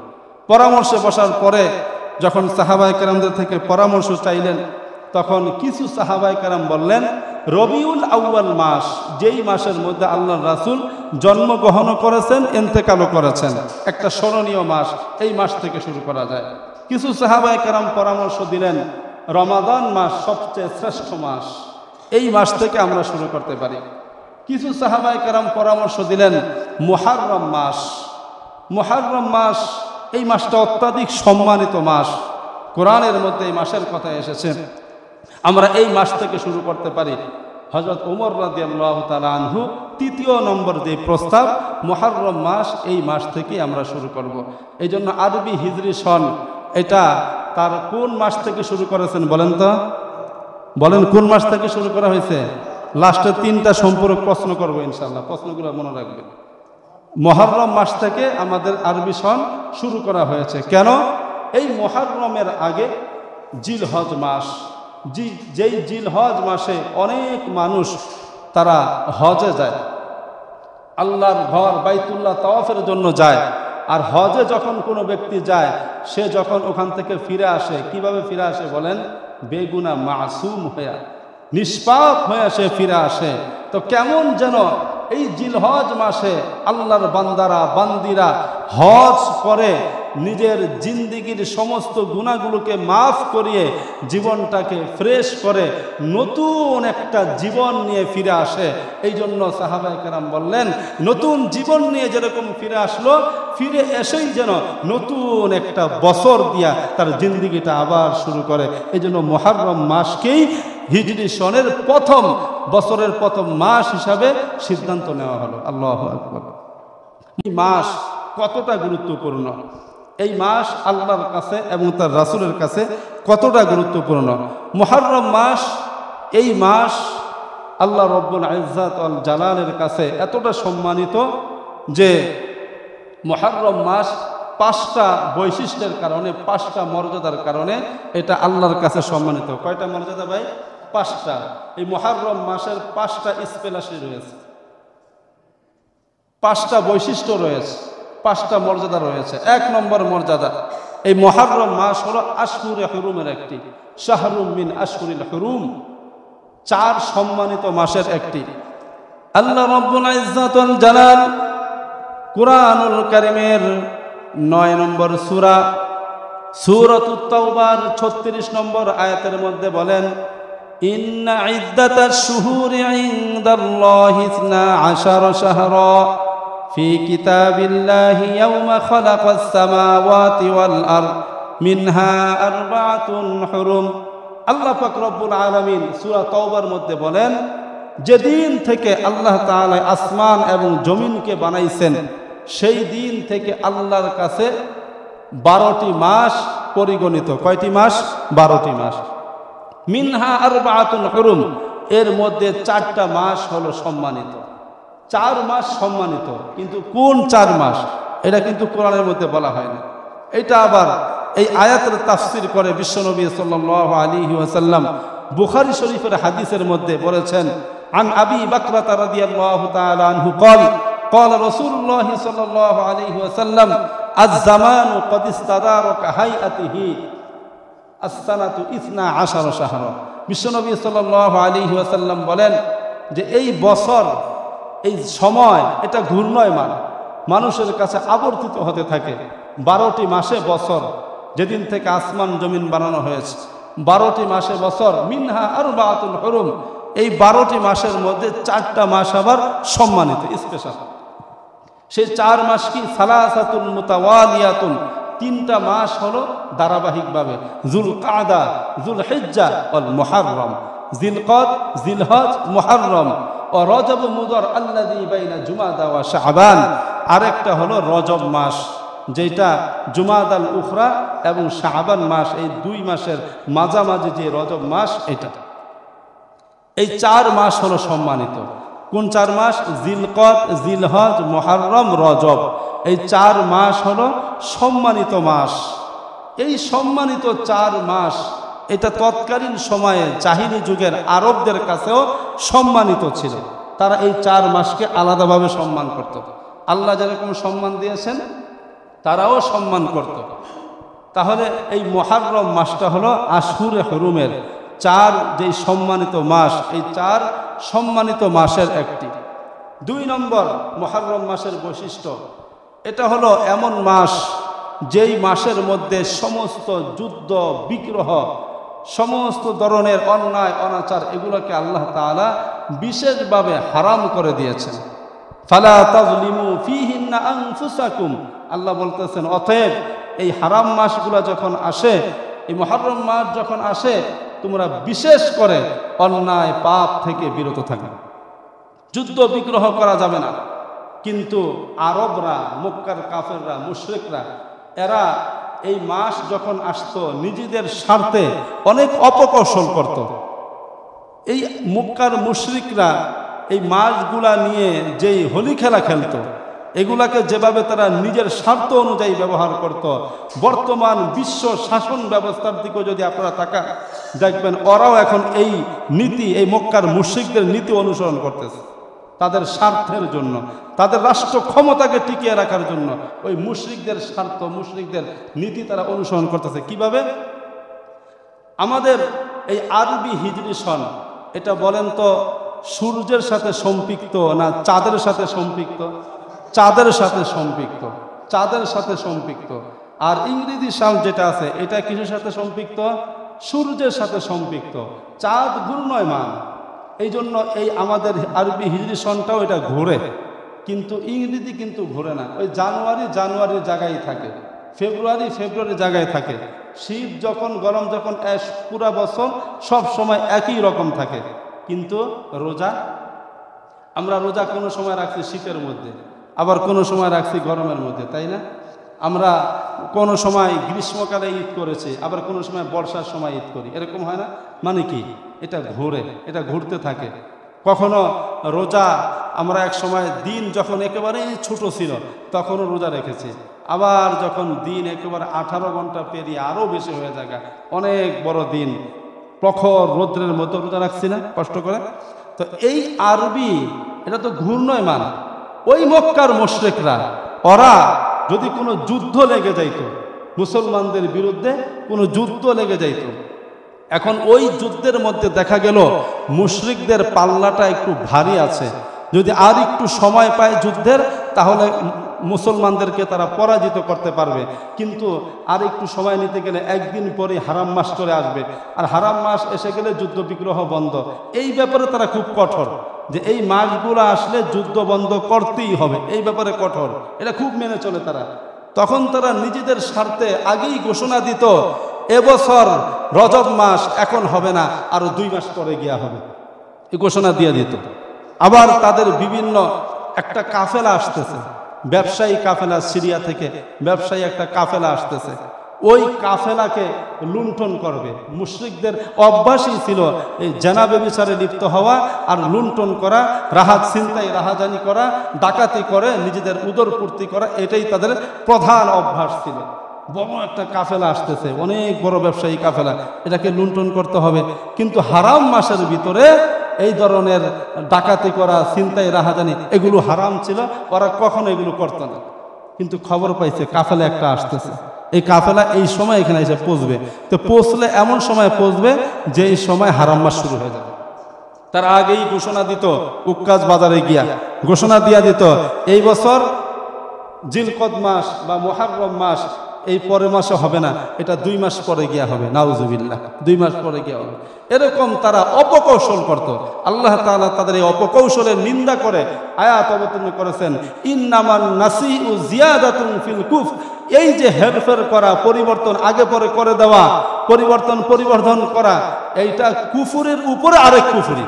পরামর্শে বসার পরে যখন সাহাবায়ে কেরামদের থেকে পরামর্শ চাইলেন, তখন কিছু সাহাবায়ে কেরাম বললেন রবিউল আউয়াল মাস, যেই মাসের মধ্যে আল্লাহর রাসূল জন্মগ্রহণ করেছেন, ইন্তেকালও করেছেন, একটা স্মরণীয় মাস, এই মাস থেকে শুরু করা যায়। কিছু সাহাবায়ে কেরাম পরামর্শ দিলেন রমাদান মাস সবচেয়ে শ্রেষ্ঠ মাস, এই মাস থেকে আমরা শুরু করতে পারি। কিছু সাহাবায়ে কেরাম পরামর্শ দিলেন মুহররম মাস, মুহররম মাস এই মাসটা অত্যাধিক সম্মানিত মাস। কোরআনের মধ্যে এই মাসের কথা এসেছে, আমরা এই মাস থেকে শুরু করতে পারি। হযরত ওমর রাদিয়াল্লাহু তাআলা আনহু তৃতীয় নম্বর যে প্রস্তাব, মুহররম মাস, এই মাস থেকে আমরা শুরু করব। এই জন্য আরবি হিজরি সন এটা তার কোন মাস থেকে শুরু করেছেন বলেন তো? বলেন কোন মাস থেকে শুরু করা হয়েছে? লাস্টে 3টা সম্পর্ক প্রশ্ন করবো ইনশাআল্লাহ, প্রশ্নগুলো মনে রাখবেন। মুহররম মাস থেকে আমাদের আরবি সন শুরু করা হয়েছে। কেন? এই মুহররমের আগে জিলহজ মাস, যেই জিলহজ মাসে অনেক মানুষ তারা হজে যায়, আল্লাহর ঘর বাইতুল্লাহ তাওয়াফের জন্য যায়। আর হজে যখন কোনো ব্যক্তি যায়, সে যখন ওখান থেকে ফিরে আসে, কিভাবে ফিরে আসে বলেন? বেগুনা মাসুম হয়ে, নিষ্পাপ হয়ে সে ফিরে আসে। তো কেমন যেন এই জিলহজ মাসে আল্লাহর বান্দারা বান্দিরা হজ করে নিজের জিন্দিগির সমস্ত গুনাহগুলোকে মাফ করিয়ে জীবনটাকে ফ্রেশ করে নতুন একটা জীবন নিয়ে ফিরে আসে। এই জন্য সাহাবায়ে কেরাম বললেন, নতুন জীবন নিয়ে যেরকম ফিরে আসলো, ফিরে এসেই যেন নতুন একটা বছর দিয়া তার জিন্দিগিটা আবার শুরু করে। এই জন্য মুহররম মাসকেই হিজরি সনের প্রথম বছরের প্রথম মাস হিসাবে সিদ্ধান্ত নেওয়া হলো। আল্লাহু আকবার। এই মাস কতটা গুরুত্বপূর্ণ, এই মাস আল্লাহর কাছে এবং তার রাসূলের কাছে কতটা গুরুত্বপূর্ণ। মুহররম মাস, এই মাস আল্লাহ রব্বুল ইজ্জাত ওয়াল জালালের কাছে এতটা সম্মানিত যে মুহররম মাস 5টা বৈশিষ্ট্যের কারণে, 5টা মর্যাদার কারণে এটা আল্লাহর কাছে সম্মানিত। কয়টা মর্যাদা ভাই? 5টা। এই মুহররম মাসের 5টা স্পেশালিটি রয়েছে, 5টা বৈশিষ্ট্য রয়েছে, 5টা মর্যাদা রয়েছে। 1 নম্বর মর্যাদা, এই মুহররম মাস হলো আশহুরে হুরুমের একটি, শাহরুম মিন আশহুরিল হুরুম, 4 সম্মানিত মাসের একটি। আল্লাহ রাব্বুল ইজ্জাত ওয়াল জালাল কুরআনুল কারীমের 9 নম্বর সূরা সূরাতুত তাওবার 36 নম্বর আয়াতের মধ্যে বলেন, ইন্না ইদ্দাতাশ শুহুরি ইনদাল্লাহি 12 শাহরা ফি কিতাবিল্লাহি ইয়াওমা খালাকাস সামাওয়াতি ওয়াল আরদ মিনহা আরবাআতুন হুরুম। আল্লাহ পাক রব্বুল আলামিন সূরা তাওবার মধ্যে বলেন, যেদিন থেকে আল্লাহ তাআলা আসমান এবং জমিনকে বানাইছেন, সেই দিন থেকে আল্লাহর কাছে 12টি মাস পরিগণিত। কয়টি মাস? 12টি মাস। মিনহা আরবাআতুন হুরুম, এর মধ্যে 4টা মাস হলো সম্মানিত। 4 মাস সম্মানিত, কিন্তু কোন 4 মাস এটা কিন্তু কোরআনের মধ্যে বলা হয় না। এটা আবার এই আয়াতের তাফসীর করে বিশ্বনবী সাল্লাল্লাহু আলাইহি ওয়াসাল্লাম বুখারী শরীফের হাদিসের মধ্যে বলেছেন, আন আবি বকরা রাদিয়াল্লাহু তাআলা আনহু قال قال رسول الله صلى الله عليه وسلم الزمان قد استدار كهيئته السنة 12 شهرا। বিশ্বনবী সাল্লাল্লাহু আলাইহি ওয়াসাল্লাম বলেন যে এই বছর, এই সময়, এটা ঘূর্ণয়মান, মানুষের কাছে আবর্তিত হতে থাকে। 12টি মাসে বছর, যেদিন থেকে আসমান জমিন বানানো হয়েছে, 12টি মাসে বছর। মিনহা আরবাআতুন হুরুম, এই 12টি মাসের মধ্যে 4টা মাস আবার সম্মানিত, স্পেশাল। সেই 4 মাস কি? সালাসাতুন মুতাওয়ালিয়াতুন, 3টা মাস হলো ধারাবাহিকভাবে, যুলকাদা, যুলহিজ্জা ওয়াল মুহররম। জিলকদ, জিলহজ, মুহররম ও রজব মুদর আল্লাযী বাইনা জুমাদা ওয়া শাবান। আরেকটা হলো রজব মাস, যেটা জুমাদাল উখরা এবং শাবান মাস, এই 2 মাসের মাঝামাঝি যে রজব মাস, এটা। এই 4 মাস হলো সম্মানিত। কোন 4 মাস? জিলকদ, জিলহজ, মুহররম, রজব। এই 4 মাস হলো সম্মানিত মাস। এই সম্মানিত 4 মাস, এটা তৎকালীন সময়ে জাহিলি যুগের আরবদের কাছেও সম্মানিত ছিল। তারা এই 4 মাসকে আলাদাভাবে সম্মান করত। আল্লাহ যেরকম সম্মান দিয়েছেন, তারাও সম্মান করত। তাহলে এই মুহররম মাসটা হলো আশহুরে হুরুমের 4 যেই সম্মানিত মাস, এই 4 সম্মানিত মাসের একটি। 2 নম্বর মুহররম মাসের বৈশিষ্ট্য, এটা হলো এমন মাস, যেই মাসের মধ্যে সমস্ত যুদ্ধ বিগ্রহ, সমস্ত ধরনের অন্যায় অনাচার, এগুলোকে আল্লাহ তাআলা বিশেষভাবে হারাম করে দিয়েছেন। ফালা তাযলিমু ফীহিন্না আনফুসাকুম, আল্লাহ বলতেছেন, অতএব এই হারাম মাসগুলা যখন আসে, এই মুহররম মাস যখন আসে, তোমরা বিশেষ করে অন্যায় পাপ থেকে বিরত থাকবে। যুদ্ধ বিগ্রহ করা যাবে না। কিন্তু আরবরা, মক্কার কাফেররা, মুশরিকরা, এরা এই মাস যখন আসতো নিজেদের স্বার্থে অনেক অপকৌশল করত। এই মক্কার মুশরিকরা এই মাসগুলা নিয়ে যেই হোলি খেলা খেলতো, এগুলাকে যেভাবে তারা নিজের স্বার্থ অনুযায়ী ব্যবহার করত, বর্তমান বিশ্ব শাসন ব্যবস্থার দিকেও যদি আপনারা তাকান, দেখবেন ওরাও এখন এই নীতি, এই মক্কার মুশরিকদের নীতি অনুসরণ করতেছে। তাদের স্বার্থের জন্য, তাদের রাষ্ট্র ক্ষমতাকে টিকিয়ে রাখার জন্য ওই মুশরিকদের স্বার্থ, মুশরিকদের নীতি তারা অনুসরণ করতেছে। কিভাবে? আমাদের এই আরবি হিজরি সন, এটা বলেন তো সূর্যের সাথে সম্পৃক্ত না চাঁদের সাথে সম্পৃক্ত? চাঁদের সাথে সম্পৃক্ত, চাঁদের সাথে সম্পৃক্ত। আর ইংরেজি সাল যেটা আছে, এটা কিসের সাথে সম্পৃক্ত? সূর্যের সাথে সম্পৃক্ত। চাঁদ ঘূর্ণয়মান, এই জন্য এই আমাদের আরবি হিজরি সনটাও এটা ঘোরে, কিন্তু ইংরেজি কিন্তু ঘোরে না। ওই জানুয়ারির জায়গায় থাকে, ফেব্রুয়ারি জায়গায় থাকে। শীত যখন, গরম যখন, পুরা বছর সব সময় একই রকম থাকে। কিন্তু রোজা, আমরা রোজা কোনো সময় রাখছি শীতের মধ্যে, আবার কোনো সময় রাখছি গরমের মধ্যে, তাই না? আমরা কোনো সময় গ্রীষ্মকালে ঈদ করেছি, আবার কোনো সময় বর্ষার সময় ঈদ করি, এরকম হয় না? মানে কি? এটা ঘোরে, এটা ঘুরতে থাকে। কখনো রোজা আমরা এক সময় দিন যখন একেবারে ছোট ছিল তখনও রোজা রেখেছি, আবার যখন দিন একেবারে 18 ঘন্টা পেরিয়ে আরও বেশি হয়ে যায়, অনেক বড় দিন, প্রখর রৌদ্রের মতো রোজা রাখছি না কষ্ট করে। তো এই আরবি, এটা তো ঘূর্ণয়মান। ওই মক্কার মুশরিকরা, ওরা যদি কোনো যুদ্ধ লেগে যাইত, মুসলমানদের বিরুদ্ধে কোনো যুদ্ধ লেগে যাইত, এখন ওই যুদ্ধের মধ্যে দেখা গেল মুশরিকদের পাল্লাটা একটু ভারী আছে, যদি আর একটু সময় পায় যুদ্ধের, তাহলে মুসলমানদেরকে তারা পরাজিত করতে পারবে। কিন্তু আর একটু সময় নিতে গেলে একদিন পরে হারাম মাস চলে আসবে, আর হারাম মাস এসে গেলে যুদ্ধ বিগ্রহ বন্ধ। এই ব্যাপারে তারা খুব কঠোর, যে এই মাসগুলো আসলে যুদ্ধ বন্ধ করতেই হবে, এই ব্যাপারে কঠোর, এটা খুব মেনে চলে তারা। তখন তারা নিজেদের স্বার্থে আগেই ঘোষণা দিত, এবছর রজব মাস এখন হবে না, আরো 2 মাস পরে গিয়া হবে, এই ঘোষণা দিয়ে দিত। আবার তাদের বিভিন্ন একটা কাফেলা আসতেছে, ব্যবসায়ী কাফেলা, সিরিয়া থেকে ব্যবসায়ী একটা কাফেলা আসতেছে, ওই কাফেলাকে লুণ্ঠন করবে। মুশরিকদের অভ্যাসই ছিল এই জেনা ব্যভিচারে লিপ্ত হওয়া আর লুণ্ঠন করা, ছিনতাই রাহাজানি করা, ডাকাতি করে নিজেদের উদরপূর্তি করা, এটাই তাদের প্রধান অভ্যাস ছিল। বড় একটা কাফেলা আসতেছে, অনেক বড় ব্যবসায়ী কাফেলা, এটাকে লুণ্ঠন করতে হবে। কিন্তু হারাম মাসের ভিতরে এই ধরনের ডাকাতি করা, ছিনতাই রাহাজানি, এগুলো হারাম ছিল, ওরা কখনো এগুলো করতো না। কিন্তু খবর পাইছে কাফেলা একটা আসতেছে, এই কাফেলা এই সময় এখানে এসে পৌঁছবে। তো পৌঁছলে এমন সময় পৌঁছবে যে এই সময় হারাম মাস শুরু হয়ে যাবে। তার আগেই ঘোষণা দিত, উক্কাজ বাজারে গিয়া ঘোষণা দিয়া দিত, এই বছর জিলকদ মাস বা মুহররম মাস এই পরের মাসে হবে না, এটা 2 মাস পরে গিয়া হবে, নাউজুবিল্লাহ, 2 মাস পরে গিয়া হবে। এরকম তারা অপকৌশল করত। আল্লাহ তাআলা তাদের এই অপকৌশলের নিন্দা করে আয়াত অবতীর্ণ করেছেন, ইন্নামান নাসিউ জিয়াদাতুন ফিল কুফর। এই যে হেরফের করা, পরিবর্তন আগে পরে করে দেওয়া, পরিবর্তন করা, এইটা কুফুরের উপরে আরেক কুফরি।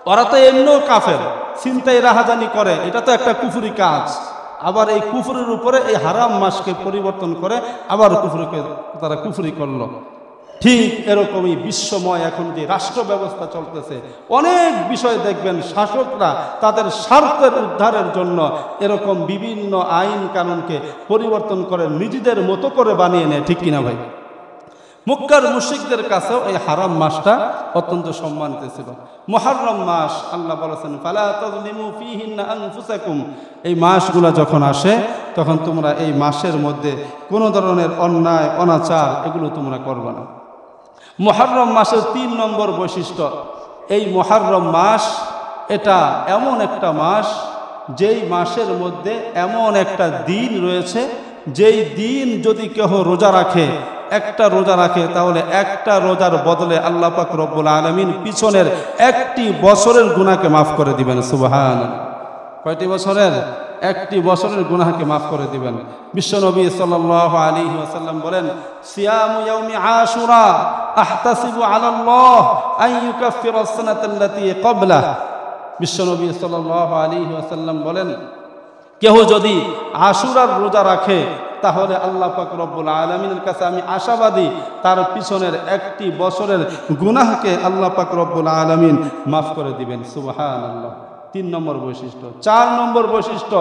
ওরা তো এমনিও কাফের, ছিনতাই রাহাজানি করে, এটা তো একটা কুফরি কাজ। আবার এই কুফরের উপরে এই হারাম মাসকে পরিবর্তন করে আবার তারা কুফরি করলো। ঠিক এরকমই বিশ্বময় এখন যে রাষ্ট্র ব্যবস্থা চলতেছে, অনেক বিষয় দেখবেন শাসকরা তাদের স্বার্থের উদ্ধারের জন্য এরকম বিভিন্ন আইন কানুনকে পরিবর্তন করে নিজেদের মতো করে বানিয়ে নেয়, ঠিক কিনা ভাই? মক্কার মুশরিকদের কাছেও এই হারাম মাসটা অত্যন্ত সম্মানিত ছিল। মুহররম মাস, আল্লাহ বলেছেন ফালা তাযলিমু ফীহিন্না আনফুসাকুম, এই মাসগুলা যখন আসে তখন তোমরা এই মাসের মধ্যে কোনো ধরনের অন্যায় অনাচার এগুলো তোমরা করবে না। মুহররম মাসের 3 নম্বর বৈশিষ্ট্য, এই মুহররম মাস এটা এমন একটা মাস, যেই মাসের মধ্যে এমন একটা দিন রয়েছে, যেই দিন যদি কেউ রোজা রাখে, একটা রোজা রাখে, তাহলে একটা রোজার বদলে আল্লাহ পাক রব্বুল আলামিন পিছনের 1টি বছরের গুনাহকে মাফ করে দিবেন। সুবহানাল্লাহ। কয়টি বছরের? একটি বছরের গুনাহকে মাফ করে দিবেন। বিশ্বনবী সাল্লাল্লাহু আলাইহি ওয়াসাল্লাম বলেন, সিয়ামু ইয়াউমি আশুরা আহতাসিবু আলাল্লাহ আন ইউকাফফিরা আস-সানাতাল্লাতী ক্বাবলা। বিশ্বনবী সাল্লাল্লাহু আলাইহি ওয়াসাল্লাম বলেন, কেউ যদি আশুরার রোজা রাখে তাহলে আল্লাহ পাক রব্বুল আলামিনের কাছে আমি আশাবাদী তার পিছনের একটি বছরের গুনাহকে আল্লাহ পাক রব্বুল আলামিন মাফ করে দিবেন। সুবহানাল্লাহ। 3 নম্বর বৈশিষ্ট্য। 4 নম্বর বৈশিষ্ট্য,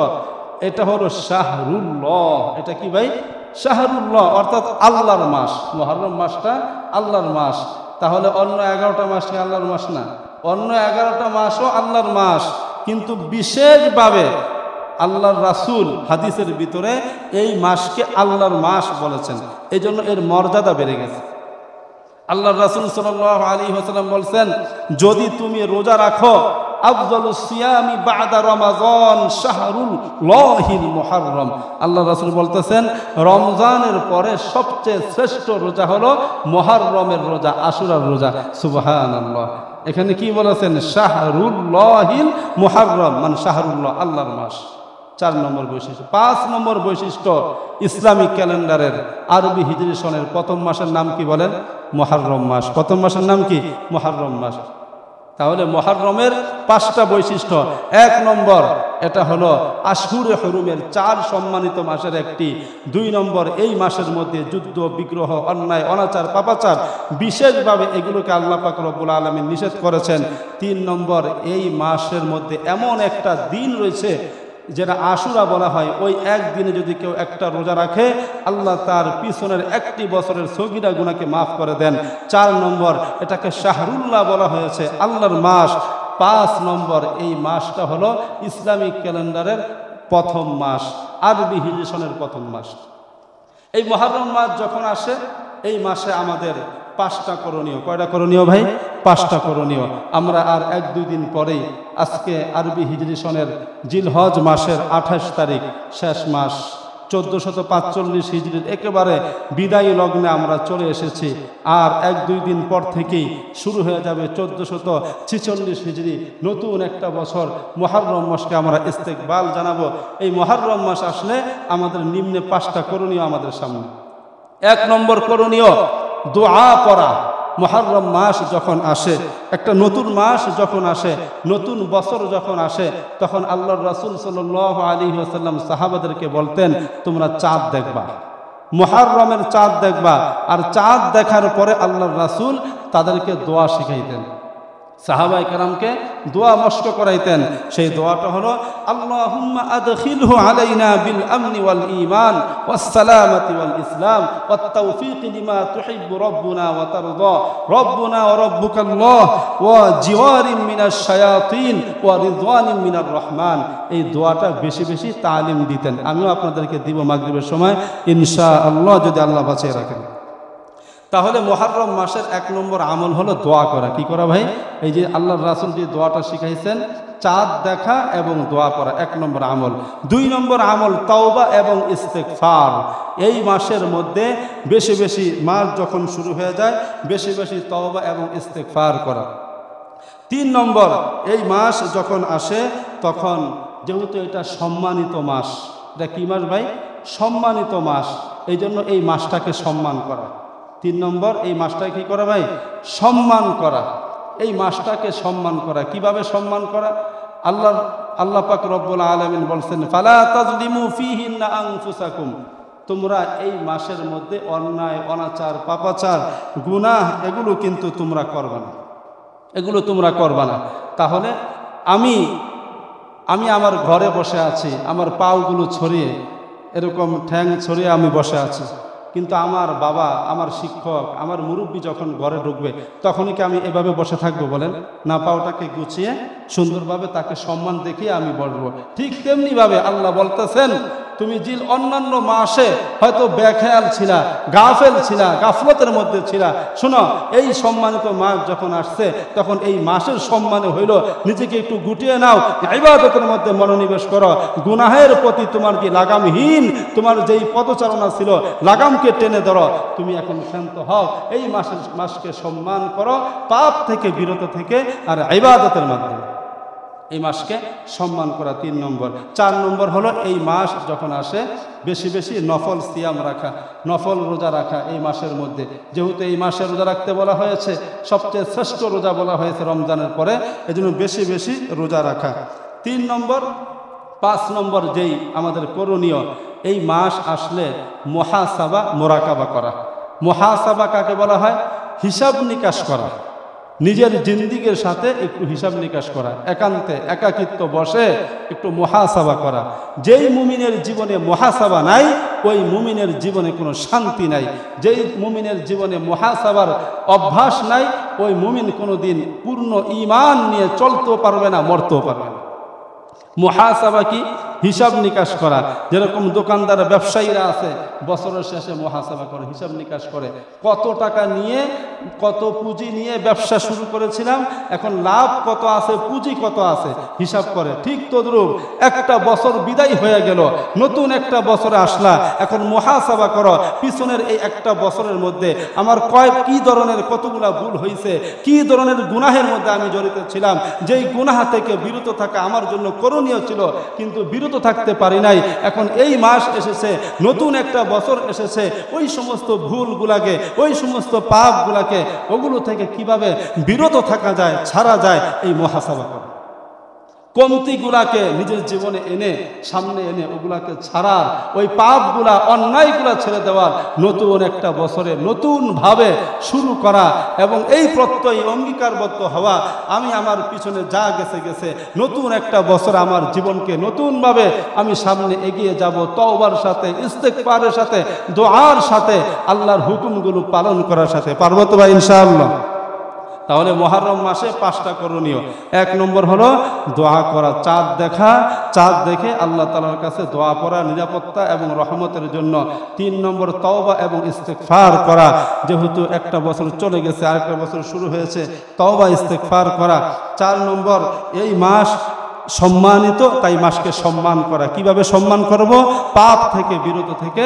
এটা হলো শাহরুল্লাহ। এটা কি ভাই? শাহরুল্লাহ, অর্থাৎ আল্লাহর মাস। মুহররম মাসটা আল্লাহর মাস। তাহলে অন্য 11টা মাস কি আল্লাহর মাস না? অন্য 11টা মাসও আল্লাহর মাস, কিন্তু বিশেষভাবে আল্লাহর রাসূল হাদিসের ভিতরে এই মাসকে আল্লাহর মাস বলেছেন, এই জন্য এর মর্যাদা বেড়ে গেছে। আল্লাহর রাসূল সাল্লাল্লাহু আলাইহি ওয়াসাল্লাম বলছেন, যদি তুমি রোজা রাখো, আফজালুস সিয়ামি বা'দা রমাজান শাহরুল্লাহিল মুহররম। আল্লাহর রাসূল বলতেছেন, রমজানের পরে সবচেয়ে শ্রেষ্ঠ রোজা হলো মুহররমের রোজা, আশুরার রোজা। সুবহানাল্লাহ। এখানে কি বলেছেন? শাহরুল্লাহিল মুহররম, মানে শাহরুল্লাহ, আল্লাহর মাস। 4 নম্বর বৈশিষ্ট্য। 5 নম্বর বৈশিষ্ট্য, ইসলামিক ক্যালেন্ডারের আরবি হিজরি সনের প্রথম মাসের নাম কি বলেন? মুহররম মাস। প্রথম মাসের নাম কি? মুহররম মাস। তাহলে মুহররমের 5টা বৈশিষ্ট্য। 1 নম্বর, এটা হলো আশহুরে হুরুমের 4 সম্মানিত মাসের একটি। 2 নম্বর, এই মাসের মধ্যে যুদ্ধ, বিগ্রহ, অন্যায়, অনাচার, পাপাচার বিশেষভাবে এগুলোকে আল্লাহ পাক রব্বুল আলামিন নিষেধ করেছেন। 3 নম্বর, এই মাসের মধ্যে এমন একটা দিন রয়েছে যেটা আশুরা বলা হয়, ওই একদিনে যদি কেউ একটা রোজা রাখে আল্লাহ তার পিছনের একটি বছরের সগীরা গুনাহকে মাফ করে দেন। 4 নম্বর, এটাকে শাহরুল্লাহ বলা হয়েছে, আল্লাহর মাস। 5 নম্বর, এই মাসটা হলো ইসলামিক ক্যালেন্ডারের প্রথম মাস, আরবি হিজরি সনের প্রথম মাস। এই মুহররম মাস যখন আসে, এই মাসে আমাদের 5টা করণীয়। কয়টা করণীয় ভাই? 5টা করণীয়। আমরা আর 1-2 দিন পরেই, আজকে আরবি হিজরি সনের জিলহজ মাসের 28 তারিখ, শেষ মাস, 1445 হিজরির একেবারে বিদায়ী লগ্নে আমরা চলে এসেছি। আর 1-2 দিন পর থেকেই শুরু হয়ে যাবে 1446 হিজরি, নতুন একটা বছর। মুহররম মাসকে আমরা ইস্তেকবাল জানাবো। এই মুহররম মাস আসলে আমাদের নিম্নে 5টা করণীয় আমাদের সামনে। 1 নম্বর করণীয়, দোয়া করা। মুহররম মাস যখন আসে, একটা নতুন মাস যখন আসে, নতুন বছর যখন আসে, তখন আল্লাহর রাসূল সাল্লাল্লাহু আলাইহি ওয়াসাল্লাম সাহাবাদেরকে বলতেন, তোমরা চাঁদ দেখবা, মুহররমের চাঁদ দেখবা। আর চাঁদ দেখার পরে আল্লাহর রাসূল তাদেরকে দোয়া শিখাইতেন, সাহাবায়ে কেরামকে দোয়া মস্ক করাইতেন। সেই দোয়াটা হলো, আল্লাহুম্মা আদখিলহু আলাইনা বিল আমনি ওয়াল ঈমান ওয়াস সালামাতি ওয়াল ইসলাম ওয়াত তাওফীক লিমা তুহিব্বু রাব্বুনা ওয়া তারদা রাব্বুনা ওয়া রাব্বুকাল্লাহ ওয়া জিওয়ারিন মিনাশ শায়াতিন ওয়া রিদওয়ানিন মিনার রহমান। এই দোয়াটা বেশি বেশি তালিম দিতেন। আমিও আপনাদেরকে দিব মাগরিবের সময় ইনশাআল্লাহ, যদি আল্লাহ বাঁচিয়ে রাখেন। তাহলে মুহররম মাসের 1 নম্বর আমল হলো দোয়া করা। কি করা ভাই? এই যে আল্লাহর রাসূল যে দোয়াটা শিখাইছেন, চাঁদ দেখা এবং দোয়া করা 1 নম্বর আমল। 2 নম্বর আমল, তাওবা এবং ইস্তেগফার। এই মাসের মধ্যে বেশি বেশি, মাস যখন শুরু হয়ে যায়, বেশি বেশি তাওবা এবং ইস্তেগফার করা। 3 নম্বর, এই মাস যখন আসে তখন, যেহেতু এটা সম্মানিত মাস, এটা কি মাস ভাই? সম্মানিত মাস, এই জন্য এই মাসটাকে সম্মান করা। 3 নম্বর, এই মাসটাকে কি করা ভাই? সম্মান করা। এই মাসটাকে সম্মান করা। কিভাবে সম্মান করা? আল্লাহ পাক রব্বুল আলামিন বলছেন, ফালা তাজলিমু ফীহিন্না আনফুসাকুম। তোমরা এই মাসের মধ্যে অন্যায়, অনাচার, পাপাচার, গুনাহ এগুলো কিন্তু তোমরা করবে না, এগুলো তোমরা করবে না। তাহলে আমি আমার ঘরে বসে আছি, আমার পাগুলো ছড়িয়ে, এরকম ঠ্যাং ছড়িয়ে আমি বসে আছি, কিন্তু আমার বাবা, আমার শিক্ষক, আমার মুরব্বী যখন ঘরে ঢুকবে, তখনই কি আমি এভাবে বসে থাকবো বলেন? না, পাওটাকে গুছিয়ে সুন্দরভাবে তাকে সম্মান দেখিয়ে আমি বসবো। ঠিক তেমনিভাবে আল্লাহ বলতেছেন, তুমি জিল অন্যান্য মাসে হয়তো বেখেয়াল ছিলা, গাফেল ছিলা, গাফলতের মধ্যে ছিলা, শোনো, এই সম্মানিত মাস যখন আসছে, তখন এই মাসের সম্মানে হইল নিজেকে একটু গুটিয়ে নাও, ইবাদতের মধ্যে মনোনিবেশ করো। গুনাহের প্রতি তোমার কি লাগামহীন, তোমার যেই পদচারণা ছিল, লাগামকে টেনে ধরো। তুমি এখন শান্ত হও, এই মাসকে সম্মান করো, পাপ থেকে বিরত থেকে আর ইবাদতের মাধ্যমে। এই মাসকে সম্মান করা 3 নম্বর। 4 নম্বর হলো এই মাস যখন আসে বেশি বেশি নফল সিয়াম রাখা, নফল রোজা রাখা এই মাসের মধ্যে। যেহেতু এই মাসে রোজা রাখতে বলা হয়েছে, সবচেয়ে শ্রেষ্ঠ রোজা বলা হয়েছে রমজানের পরে, এজন্য বেশি বেশি রোজা রাখা 3 নম্বর। 5 নম্বর যেই আমাদের করণীয়, এই মাস আসলে মুহাসাবা মোরাকাবা করা। মুহাসাবা কাকে বলা হয়? হিসাব নিকাশ করা, নিজের জিন্দিগির সাথে একটু হিসাব নিকাশ করা, একান্তে একাকিত্ব বসে একটু মুহাসাবা করা। যেই মুমিনের জীবনে মুহাসাবা নাই, ওই মুমিনের জীবনে কোনো শান্তি নাই। যেই মুমিনের জীবনে মুহাসাবার অভ্যাস নাই, ওই মুমিন কোনো দিন পূর্ণ ঈমান নিয়ে চলতেও পারবে না, মরতেও পারবে না। মুহাসাবা কি? হিসাব নিকাশ করা। যেরকম দোকানদার ব্যবসায়ীরা আছে, বছরের শেষে মুহাসাবা করে, হিসাব নিকাশ করে, কত টাকা নিয়ে কত পুঁজি নিয়ে ব্যবসা শুরু করেছিলাম, এখন লাভ কত আছে, পুঁজি কত আছে, হিসাব করে। ঠিক তদ্রূপ একটা বছর বিদায় হয়ে গেল, নতুন একটা বছরে আসলা, এখন মুহাসাবা করো পিছনের এই একটা বছরের মধ্যে আমার কি ধরনের কতগুলা ভুল হয়েছে, কি ধরনের গুনাহের মধ্যে আমি জড়িত ছিলাম, যেই গুনাহ থেকে বিরত থাকা আমার জন্য করণীয় ছিল কিন্তু বিরত থাকতে পারি নাই। এখন এই মাস এসেছে, নতুন একটা বছর এসেছে, ওই সমস্ত ভুলগুলাকে, ওই সমস্ত পাপগুলাকে, ওগুলো থেকে কিভাবে বিরত থাকা যায়, ছাড়া যায়, এই মুহাসাবা করা। কমতিগুলাকে নিজের জীবনে এনে সামনে এনে ওগুলাকে ছাড়ার, ওই পাপগুলা অন্যায়গুলা ছেড়ে দেওয়ার, নতুন একটা বছরে নতুনভাবে শুরু করা এবং এই প্রত্যয় অঙ্গীকারবদ্ধ হওয়া, আমি আমার পিছনে যা গেছে গেছে, নতুন একটা বছর আমার জীবনকে নতুনভাবে আমি সামনে এগিয়ে যাব, তওবার সাথে, ইস্তেগফারের সাথে, দোয়ার সাথে, আল্লাহর হুকুমগুলো পালন করার সাথে। পারবো তো ভাই ইনশাআল্লাহ? তাহলে মুহররম মাসে 5টা করণীয়। 1 নম্বর হলো দোয়া করা, চাঁদ দেখা, চাঁদ দেখে আল্লাহ তাআলার কাছে দোয়া করা নিরাপত্তা এবং রহমতের জন্য। 3 নম্বর তওবা এবং ইস্তেগফার করা, যেহেতু একটা বছর চলে গেছে, আরেকটা বছর শুরু হয়েছে, তওবা ইস্তেগফার করা। 4 নম্বর এই মাস সম্মানিত, তাই মাসকে সম্মান করা। কিভাবে সম্মান করব? পাপ থেকে বিরত থেকে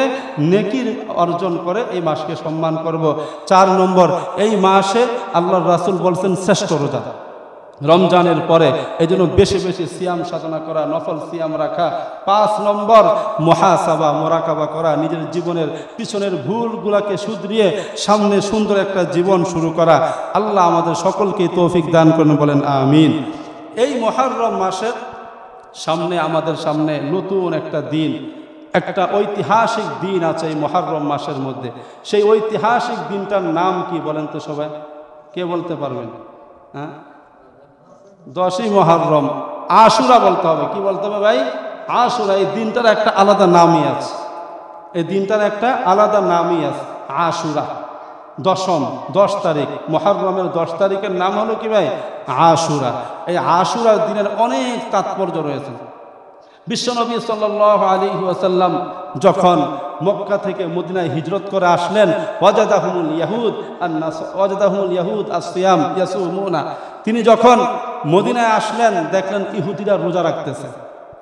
নেকির অর্জন করে এই মাসকে সম্মান করব। 4 নম্বর এই মাসে আল্লাহর রাসূল বলছেন শ্রেষ্ঠ রোজা রমজানের পরে, এই জন্য বেশি বেশি সিয়াম সাধনা করা, নফল সিয়াম রাখা। 5 নম্বর মুহাসাবা মোরাকাবা করা, নিজের জীবনের পিছনের ভুলগুলাকে শুধরিয়ে সামনে সুন্দর একটা জীবন শুরু করা। আল্লাহ আমাদের সকলকে তৌফিক দান করুন, বলেন আমিন। এই মুহররম মাসের সামনে আমাদের সামনে নতুন একটা দিন, একটা ঐতিহাসিক দিন আছে এই মুহররম মাসের মধ্যে। সেই ঐতিহাসিক দিনটার নাম কি বলেন তো সবাই? কে বলতে পারবেন? হ্যাঁ, 10ই মুহররম, আশুরা বলতে হবে। কি বলতে হবে ভাই? আশুরা। এই দিনটার একটা আলাদা নামই আছে, এই দিনটার একটা আলাদা নামই আছে, আশুরা। 10 তারিখ মুহররমের 10 তারিখের নাম হলো কি ভাই? আশুরা। এই আশুরার দিনের অনেক তাৎপর্য রয়েছে। বিশ্বনবী সাল্লাল্লাহু আলাইহি ওয়াসাল্লাম যখন মক্কা থেকে মদিনায় হিজরত করে আসলেন, ওয়াজাদাহুমুল ইয়াহুদ আসিয়াম ইয়াসুমুনা, তিনি যখন মদিনায় আসলেন দেখলেন ইহুদিরা রোজা রাখতেছে।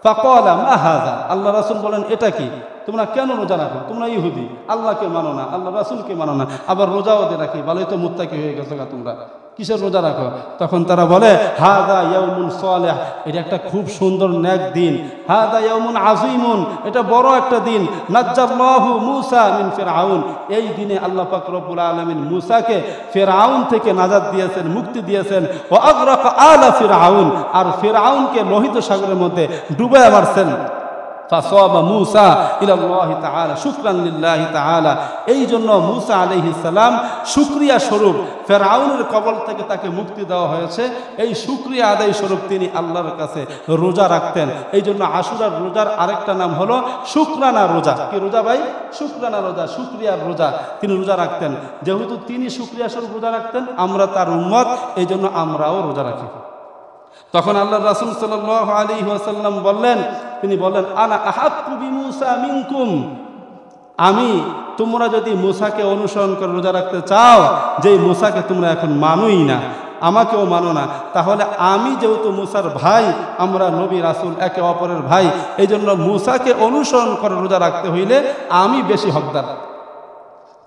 ফাকালা মা হাযা, আল্লাহ রাসূল বলেন এটা কি? তোমরা কেন রোজা রাখো? তোমরা ইহুদি, আল্লাহকে মানো না, আল্লাহ রাসূলকে মানো না, আবার রোজাও দিয়ে রাখি, ভালোই তো মুত্তাকি হয়ে গেছো তোমরা, কিসের রোজা রাখো? তখন তারা বলে হাযা ইয়াউমুন সালিহ, এটা একটা খুব সুন্দর নেক দিন। হাযা ইয়াউমুন আযীমুন, এটা বড় একটা দিন। নাজ্জাল্লাহু মূসা মিন ফিরআউন, এই দিনে আল্লাহ পাক রব্বুল আলামিন মূসাকে ফিরআউন থেকে নাজাত দিয়েছেন, মুক্তি দিয়েছেন। ওয়া আগরাকা আলা ফিরআউন, আর ফিরআউনকে লোহিত সাগরের মধ্যে ডুবাইয়া মারছেন। ফাসাবা মূসা ইলাল্লাহি তাআলা শুকরান লিল্লাহি তাআলা, এই জন্য মূসা আলাইহিস সালাম শুকরিয়া স্বরূপ ফিরআউনের কবল থেকে তাকে মুক্তি দেওয়া হয়েছে, এই শুকরিয়া আদায় স্বরূপ তিনি আল্লাহর কাছে রোজা রাখতেন। এই জন্য আশুরার রোজার আরেকটা নাম হলো শুকরানা রোজা। কি রোজা ভাই? শুকরানা রোজা, শুকরিয়ার রোজা তিনি রোজা রাখতেন। যেহেতু তিনি শুকরিয়া স্বরূপ রোজা রাখতেন, আমরা তার উম্মত, এই জন্য আমরাও রোজা রাখি। তখন আল্লাহর রাসূল সাল্লাল্লাহু আলাইহি ওয়াসাল্লাম বললেন, তিনি বললেন আনা আহাক্কু বিমূসা মিনকুম, আমি, তোমরা যদি মূসাকে অনুসরণ করে রোজা রাখতে চাও, যে মূসাকে তোমরা এখন মানুই না, আমাকেও মানো না, তাহলে আমি যেহেতু মূসার ভাই, আমরা নবী রাসূল একে অপরের ভাই, এই জন্য মূসাকে অনুসরণ করে রোজা রাখতে হইলে আমি বেশি হকদার।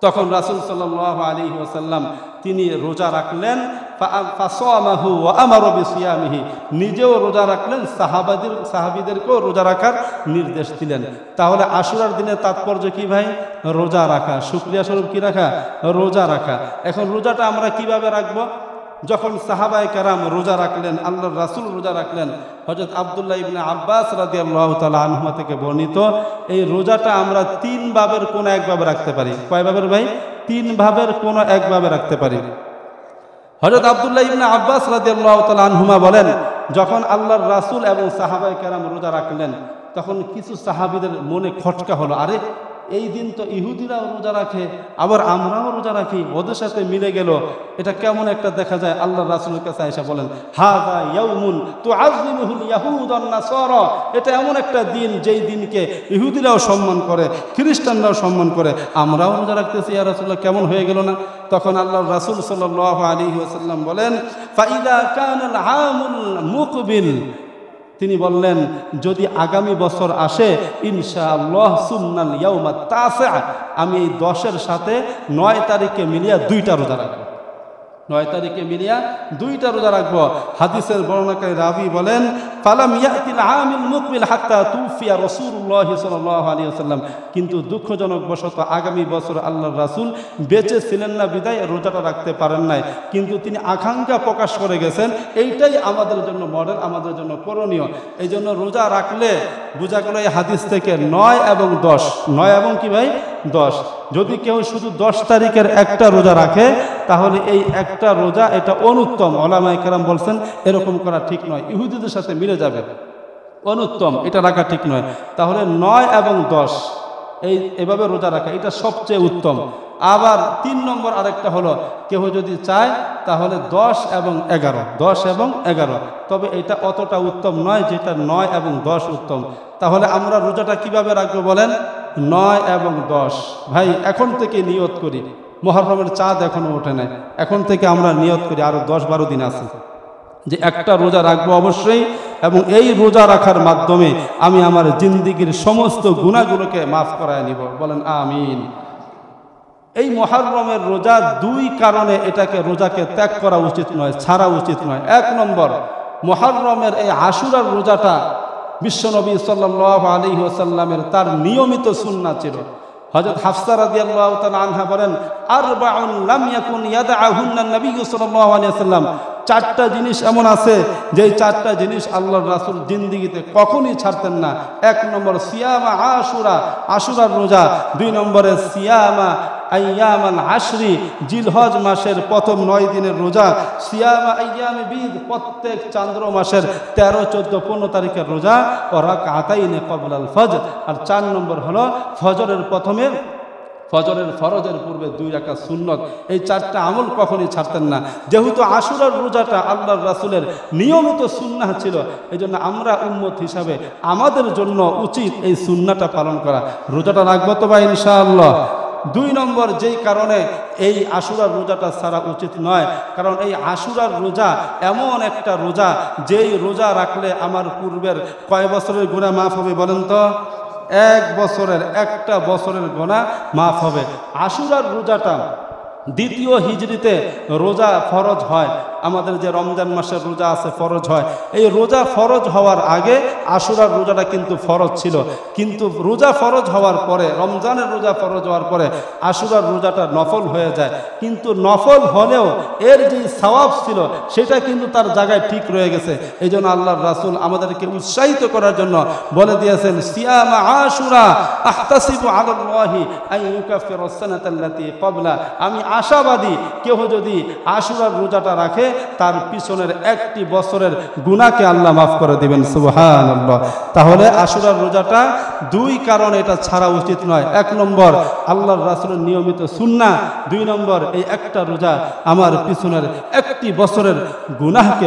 তখন রাসূল সাল্লাল্লাহু আলাইহি ওয়াসাল্লাম তিনি রোজা রাখলেন, ফাসামাহু ওয়া আমারা বিসিয়ামিহি, নিজেও রোজা রাখলেন, সাহাবীদেরকেও রোজা রাখার নির্দেশ দিলেন। তাহলে আশুরার দিনের তাৎপর্য কি ভাই? রোজা রাখা, শুকরিয়া স্বরূপ কি রাখা? রোজা রাখা। এখন রোজাটা আমরা কিভাবে রাখবো? যখন সাহাবায়ে কেরাম রোজা রাখলেন, আল্লাহর রাসূল রোজা রাখলেন, হযরত আব্দুল্লাহ ইবনে আব্বাস রাদিয়াল্লাহু তাআলা আনহুমা থেকে বর্ণিত, এই রোজাটা আমরা 3 ভাবের কোনো একভাবে রাখতে পারি। কয় ভাবের ভাই? 3 ভাবের কোনো একভাবে রাখতে পারি। হযরত আব্দুল্লাহ ইবনে আব্বাস রাদিয়াল্লাহু তাআলা আনহুমা বলেন, যখন আল্লাহর রাসূল এবং সাহাবায়ে কেরাম রোজা রাখলেন, তখন কিছু সাহাবীদের মনে খটকা হলো, আরে এই দিন তো ইহুদিরাও রোজা রাখে, আবার আমরাও রোজা রাখি, ওদের সাথে মিলে গেল, এটা কেমন একটা দেখা যায়। আল্লাহর রাসূলের কাছে আয়েশা বলেন, হাযা ইয়াউমুন তুআযযিমুহুল ইয়াহুদ ওয়ান নাসারা, এটা এমন একটা দিন যেই দিনকে ইহুদিরাও সম্মান করে, খ্রিস্টানরাও সম্মান করে, আমরাও রোজা রাখতেছি, ইয়া রাসূলুল্লাহ কেমন হয়ে গেল না? তখন আল্লাহর রাসূল সাল্লাল্লাহু আলাইহি ওয়াসাল্লাম বলেন, ফাইদা কানাল আমুল মুকবিল, তিনি বললেন যদি আগামী বছর আসে ইনশাআল্লাহ সুন্নাল ইয়াউমাত তাসিআ, আমি এই 10-এর সাথে 9 তারিখে মিলিয়া 2টা রোজা রাখবো। 9 তারিখে মিলিয়া 2টা রোজা রাখবো। হাদিসের বর্ণনাকারী রাবি বলেন, ফালাম ইয়াতিল আমিল মুকবিল হাত্তা তুফিয়া রাসূলুল্লাহ সাল্লাল্লাহু আলাইহি ওয়াসাল্লাম, কিন্তু দুঃখজনক বশত আগামী বছর আল্লাহর রাসূল বেঁচে ছিলেন না বিদায় রোজাটা রাখতে পারেন নাই, কিন্তু তিনি আকাঙ্ক্ষা প্রকাশ করে গেছেন, এইটাই আমাদের জন্য মডেল, আমাদের জন্য করণীয়। এই জন্য রোজা রাখলে বোঝা গেল এই হাদিস থেকে 9 এবং 10, 9 এবং কি ভাই 10, যদি কেউ শুধু 10 তারিখের একটা রোজা রাখে তাহলে এই একটা রোজা এটা অনুত্তম। উলামায়ে কেরাম বলছেন এরকম করা ঠিক নয়, ইহুদিদের সাথে মিলে যাবে, অনুত্তম, এটা রাখা ঠিক নয়। তাহলে 9 এবং 10 এভাবে রোজা রাখা এটা সবচেয়ে উত্তম। আবার 3 নম্বর আরেকটা হলো, কেউ যদি চায় তাহলে 10 এবং 11, 10 এবং 11, তবে এটা অতটা উত্তম নয় যেটা 9 এবং 10 উত্তম। তাহলে আমরা রোজাটা কিভাবে রাখবো বলেন? 9 এবং 10 ভাই এখন থেকে নিয়ত করি, মুহররমের চাঁদ এখনো ওঠে নাই, এখন থেকে আমরা নিয়ত করি আরো 10-12 দিন আছে যে একটা রোজা রাখবো অবশ্যই, এবং এই রোজা রাখার মাধ্যমে আমি আমার জিন্দেগীর সমস্ত গুনাহগুলোকে মাফ করায় নিব। বলেন আমিন। এই মুহররমের রোজা 2 কারণে এটাকে রোজাকে ত্যাগ করা উচিত নয়, ছাড়া উচিত নয়। 1 নম্বর, মুহররমের এই আশুরার রোজাটা বিশ্বনবী সাল্লাল্লাহু আলাইহি ওয়াসাল্লামের তার নিয়মিত সুন্নাহ ছিল। হযরত হাফসা রাদিয়াল্লাহু তাআলা আনহা বলেন, আরবাউন লাম ইয়াকুন ইয়াদআহুন্না নবী সাল্লাল্লাহু আলাইহি ওয়াসাল্লাম, 4টা জিনিস এমন আছে যেই 4টা জিনিস আল্লাহর রাসূল জিন্দেগিতে কখনোই ছাড়তেন না। 1 নম্বর সিয়ামা আশুরা, আশুরার রোজা। 2 নম্বরে সিয়ামা আইয়ামাল আশরি, জিলহজ মাসের প্রথম 9 দিনের রোজা। সিয়ামা আইয়ামি বিদ, প্রত্যেক চান্দ্র মাসের 13, 14, 15 তারিখের রোজা। ও রাকআতাইনে ক্বাবলাল ফজর। আর 4 নম্বর হলো ফজরের প্রথমে, ফজরের ফরজের পূর্বে 2 রাকাত সুন্নত। এই 4টা আমল কখনই ছাড়তেন না। যেহেতু আশুরার রোজাটা আল্লাহর রাসূলের নিয়মিত সুন্নাহ ছিল, এজন্য আমরা উম্মত হিসাবে আমাদের জন্য উচিত এই সুন্নাহটা পালন করা। রোজাটা রাখবো তো ভাই ইনশাআল্লাহ। 2 নম্বর যেই কারণে এই আশুরার রোজাটা ছাড়া উচিত নয়, কারণ এই আশুরার রোজা এমন একটা রোজা যেই রোজা রাখলে আমার পূর্বের কয় বছরের গুনাহ মাফ হবে বলেন তো? 1 বছরের, একটা বছরের গুনাহ মাফ হবে। আশুরার রোজাটা 2য় হিজরিতে রোজা ফরজ হয়। আমাদের যে রমজান মাসের রোজা আছে ফরজ হয়, এই রোজা ফরজ হওয়ার আগে আশুরার রোজাটা কিন্তু ফরজ ছিল, কিন্তু রোজা ফরজ হওয়ার পরে, রমজানের রোজা ফরজ হওয়ার পরে আশুরার রোজাটা নফল হয়ে যায়। কিন্তু নফল হলেও এর যে সওয়াব ছিল সেটা কিন্তু তার জায়গায় ঠিক রয়ে গেছে। এই জন্য আল্লাহর রাসূল আমাদেরকে উৎসাহিত করার জন্য বলে দিয়েছেন, সিয়ামা আশুরা আহতাসিবু আলাল্লাহি আন ইউকাফিরাস সানাতাল্লাতী ক্বাবলা, আমি আশাবাদী কেউ যদি আশুরার রোজাটা রাখে তার পিছনের 1টি বছরের গুনাহকে আল্লাহ মাফ করে দিবেন। সুবহানাল্লাহ। তাহলে আশুরার রোজাটা 2 কারণে এটা ছাড়া উচিত নয়। 1 নম্বর আল্লাহর রাসূলের নিয়মিত সুন্নাহ, 2 নম্বর এই একটা রোজা আমার পিছনের 1টি বছরের গুনাহকে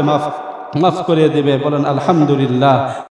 মাফ করে দেবে। বলেন আলহামদুলিল্লাহ।